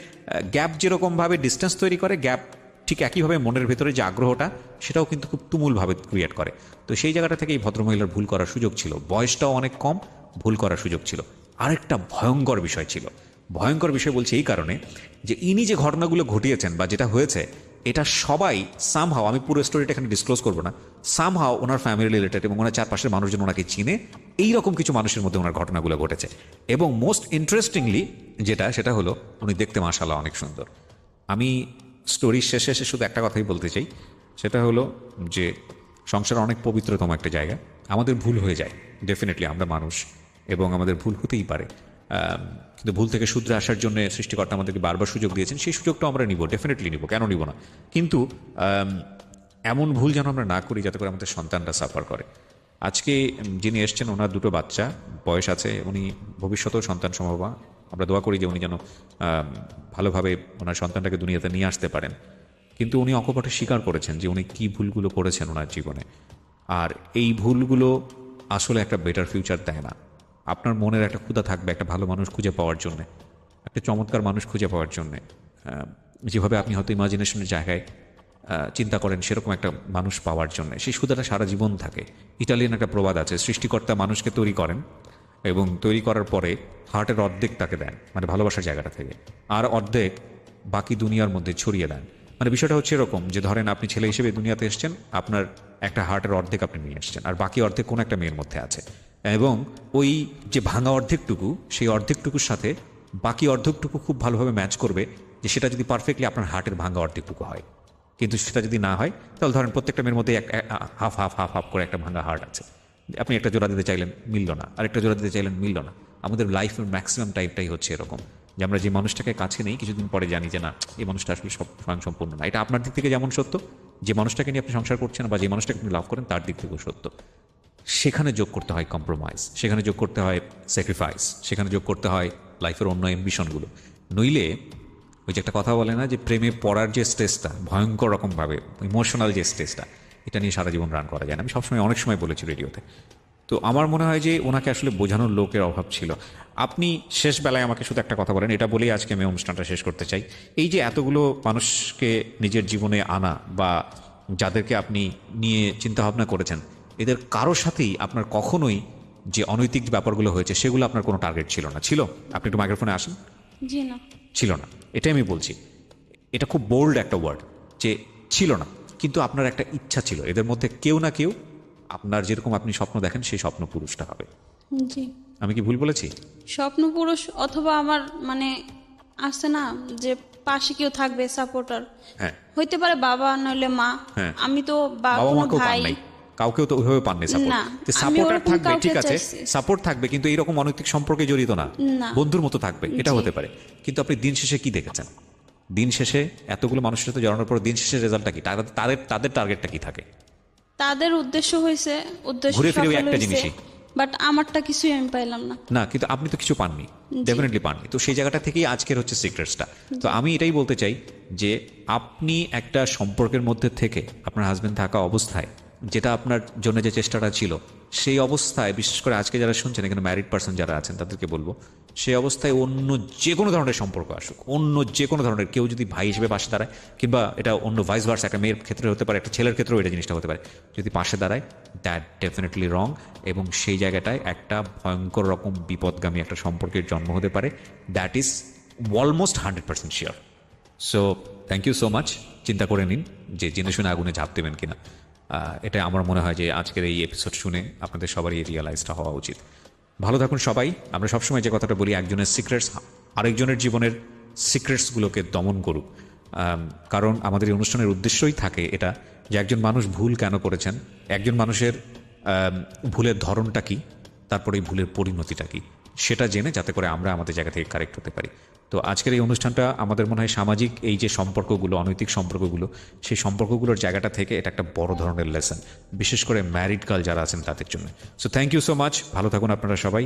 Speaker 2: গ্যাপ যেরকমভাবে ডিস্টেন্স তৈরি করে, গ্যাপ ঠিক একইভাবে মনের ভেতরে যে আগ্রহটা সেটাও কিন্তু খুব তুমুলভাবে ক্রিয়েট করে। তো সেই জায়গাটা থেকে এই ভদ্রমহিলার ভুল করার সুযোগ ছিল, বয়সটাও অনেক কম, ভুল করার সুযোগ ছিল। আরেকটা ভয়ঙ্কর বিষয় ছিল, ভয়ঙ্কর বিষয় বলছি এই কারণে যে ইনি যে ঘটনাগুলো ঘটিয়েছেন বা যেটা হয়েছে, এটা সবাই সামহাও, আমি পুরো স্টোরিটা এখানে ডিসক্লোজ করবো না, সামহাও ওনার ফ্যামিলি রিলেটেড এবং ওনার চারপাশের মানুষজন ওনাকে চিনে, এইরকম কিছু মানুষের মধ্যে ওনার ঘটনাগুলো ঘটেছে। এবং মোস্ট ইন্টারেস্টিংলি সেটা হলো উনি দেখতে মাশাআল্লাহ অনেক সুন্দর। আমি স্টোরির শেষে শুধু একটা কথাই বলতে চাই সেটা হলো যে সংসার অনেক পবিত্রতম একটা জায়গা। আমাদের ভুল হয়ে যায়, ডেফিনেটলি আমরা মানুষ এবং আমাদের ভুল হতেই পারে, কিন্তু ভুল থেকে শুধরে আসার জন্য সৃষ্টিকর্তা আমাদেরকে বারবার সুযোগ দিয়েছেন, সেই সুযোগটা আমরা নিব, ডেফিনেটলি নিব, কেন নিব না। কিন্তু এমন ভুল যেন আমরা না করি যাতে করে আমাদের সন্তানরা সাফার করে। আজকে যিনি এসছেন ওনার দুটো বাচ্চা বয়স আছে, উনি ভবিষ্যতেও সন্তান সম্ভাবনা, আমরা দোয়া করি যে উনি যেন ভালোভাবে ওনার সন্তানটাকে দুনিয়াতে নিয়ে আসতে পারেন। কিন্তু উনি অকপটে স্বীকার করেছেন যে উনি কী ভুলগুলো করেছেন ওনার জীবনে, আর এই ভুলগুলো আসলে একটা বেটার ফিউচার দেয় না। আপনার মনের একটা ক্ষুধা থাকবে একটা ভালো মানুষ খুঁজে পাওয়ার জন্যে, একটা চমৎকার মানুষ খুঁজে পাওয়ার জন্যে, যেভাবে আপনি হয়তো ইমাজিনেশনের জায়গায় চিন্তা করেন সেরকম একটা মানুষ পাওয়ার জন্য, সেই ক্ষুধাটা সারা জীবন থাকে। ইটালিয়ান একটা প্রবাদ আছে, সৃষ্টিকর্তা মানুষকে তৈরি করেন এবং তৈরি করার পরে হার্টের অর্ধেক তাকে দেন, মানে ভালোবাসার জায়গাটা থেকে, আর অর্ধেক বাকি দুনিয়ার মধ্যে ছড়িয়ে দেন। মানে বিষয়টা হচ্ছে এরকম যে ধরেন আপনি ছেলে হিসেবে দুনিয়াতে এসছেন, আপনার একটা হার্টের অর্ধেক আপনি নিয়ে এসছেন, আর বাকি অর্ধেক কোনো একটা মেয়ের মধ্যে আছে, এবং ওই যে ভাঙা অর্ধেকটুকু, সেই অর্ধেকটুকুর সাথে বাকি অর্ধেকটুকু খুব ভালোভাবে ম্যাচ করবে, যে সেটা যদি পারফেক্টলি আপনার হার্টের ভাঙা অর্ধেকটুকু হয়। কিন্তু সেটা যদি না হয় তাহলে ধরেন প্রত্যেকটা মেয়ের মধ্যে হাফ হাফ হাফ হাফ করে একটা ভাঙা হার্ট আছে। আপনি একটা জোড়া দিতে চাইলেন, মিলল না, আরেকটা জোড়া দিতে চাইলেন, মিলল না। আমাদের লাইফের ম্যাক্সিমাম টাইপটাই হচ্ছে এরকম, যে আমরা যে মানুষটাকে কাছে নেই কিছুদিন পরে জানি যে না, এই মানুষটা আসলে সব স্বয়ংসম্পূর্ণ না। এটা আপনার দিক থেকে যেমন সত্য, যে মানুষটাকে নিয়ে আপনি সংসার করছেন বা যে মানুষটাকে আপনি লাভ করেন তার দিক থেকেও সত্য। সেখানে যোগ করতে হয় কম্প্রোমাইজ, সেখানে যোগ করতে হয় স্যাক্রিফাইস, সেখানে যোগ করতে হয় লাইফের অন্য অ্যাম্বিশনগুলো। নইলে ওই যে একটা কথা বলে না, যে প্রেমে পড়ার যে স্টেজটা ভয়ঙ্কর রকমভাবে ইমোশনাল যে স্টেজটা, এটা নিয়ে সারা জীবন রান করা যায় না। আমি সবসময় অনেক সময় বলেছি রেডিওতে। তো আমার মনে হয় যে ওনাকে আসলে বোঝানোর লোকের অভাব ছিল। আপনি শেষ বেলায় আমাকে শুধু একটা কথা বলেন, এটা বলেই আজকে আমি অনুষ্ঠানটা শেষ করতে চাই। এই যে এতগুলো মানুষকে নিজের জীবনে আনা বা যাদেরকে আপনি নিয়ে চিন্তাভাবনা করেছেন, এদের কারোর সাথেই আপনার কখনোই যে অনৈতিক ব্যাপারগুলো হয়েছে সেগুলো আপনার কোনো টার্গেট ছিল না? ছিল? আপনি একটু মাইক্রোফোনে আসেন।
Speaker 1: জি না।
Speaker 2: ছিল না, এটাই আমি বলছি। এটা খুব বোল্ড একটা ওয়ার্ড, যে ছিল না, কিন্তু আপনার একটা ইচ্ছা ছিল এদের মধ্যে কেউ না কেউ আপনার যেরকম আপনি স্বপ্ন দেখেন সেই স্বপ্ন পুরুষটা হবে।
Speaker 1: জি।
Speaker 2: আমি কি ভুল বলেছি?
Speaker 1: স্বপ্ন পুরুষ, অথবা আমার মানে আছে না যে পাশে কেউ থাকবে সাপোর্টার,
Speaker 2: হ্যাঁ,
Speaker 1: হইতে পারে বাবা নইলে মা।
Speaker 2: হ্যাঁ।
Speaker 1: আমি তো বা
Speaker 2: বাবা
Speaker 1: কোনো
Speaker 2: মাকেও পান
Speaker 1: ভাই
Speaker 2: নাই, কাউকেও তো ওইভাবে পাননি সাপোর্ট।
Speaker 1: না, আমি
Speaker 2: সাপোর্টার
Speaker 1: ওরকম
Speaker 2: থাকবে,
Speaker 1: কাউকে
Speaker 2: ঠিক আছে,
Speaker 1: চাইছি।
Speaker 2: সাপোর্ট থাকবে, কিন্তু এইরকম অনৈতিক সম্পর্কে জড়িত না,
Speaker 1: না।
Speaker 2: বন্ধুর মতো থাকবে, এটা
Speaker 1: জি।
Speaker 2: হতে পারে। কিন্তু আপনি দিন শেষে কি দেখেছেন? দিন শেষে এতগুলো মানুষের সাথে জড়ানোর পর দিন শেষে রেজাল্টটা কি? তাদের টার্গেটটা কি থাকে?
Speaker 1: তাদের উদ্দেশ্য হয়েছে, উদ্দেশ্য
Speaker 2: ঘুরে ফিরে ওই
Speaker 1: সফল
Speaker 2: একটা
Speaker 1: হয়েছে,
Speaker 2: জিনিসই।
Speaker 1: বাট আমারটা কিছুই আমি পাইলাম না।
Speaker 2: না, কিন্তু আপনি তো কিছু পাননি, ডেফিনেটলি পাননি। তো সেই জায়গাটা থেকেই আজকের হচ্ছে সিক্রেটসটা। তো আমি এটাই বলতে চাই যে আপনি একটা সম্পর্কের মধ্যে থেকে আপনার হাজবেন্ড থাকা অবস্থায় যেটা আপনার জন্য যে চেষ্টাটা ছিল, সেই অবস্থায় বিশেষ করে আজকে যারা শুনছেন, এখানে ম্যারিড পার্সন যারা আছেন তাদেরকে বলবো, সেই অবস্থায় অন্য যে কোনো ধরনের সম্পর্ক আসুক, অন্য যে কোনো ধরনের কেউ যদি ভাই হিসেবে পাশে দাঁড়ায়, কিংবা এটা অন্য ভাইস ভার্সা, একটা মেয়ের ক্ষেত্রে হতে পারে, একটা ছেলের ক্ষেত্রেও এটা জিনিসটা হতে পারে, যদি পাশে দাঁড়ায়, দ্যাট ডেফিনেটলি রং, এবং সেই জায়গাটায় একটা ভয়ঙ্কর রকম বিপদগামী একটা সম্পর্কের জন্ম হতে পারে। That is almost 100% sure. So thank you so much. চিন্তা করে নিন যে জেনে শুনে আগুনে ঝাঁপ দেবেন কিনা। এটা আমার মনে হয় যে আজকের এই এপিসোড শুনে আপনাদের সবারই এই রিয়েলাইজটা হওয়া উচিত। ভালো থাকুন সবাই। আমরা সবসময় যে কথাটা বলি, একজনের সিক্রেটস আরেকজনের জীবনের সিক্রেটসগুলোকে দমন করুক। কারণ আমাদের এই অনুষ্ঠানের উদ্দেশ্যই থাকে এটা, যে একজন মানুষ ভুল কেন করেছেন, একজন মানুষের ভুলের ধরনটা কি, তারপরে এই ভুলের পরিণতিটা কি, সেটা জেনে যাতে করে আমরা আমাদের জায়গা থেকে কারেক্ট হতে পারি। তো আজকের এই অনুষ্ঠানটা আমাদের মনে হয় সামাজিক এই যে সম্পর্কগুলো, অনৈতিক সম্পর্কগুলো, সেই সম্পর্কগুলোর জায়গাটা থেকে এটা একটা বড় ধরনের লেসন, বিশেষ করে ম্যারিড গার্ল যারা আছেন তাদের জন্য। So thank you so much. ভালো থাকুন আপনারা সবাই।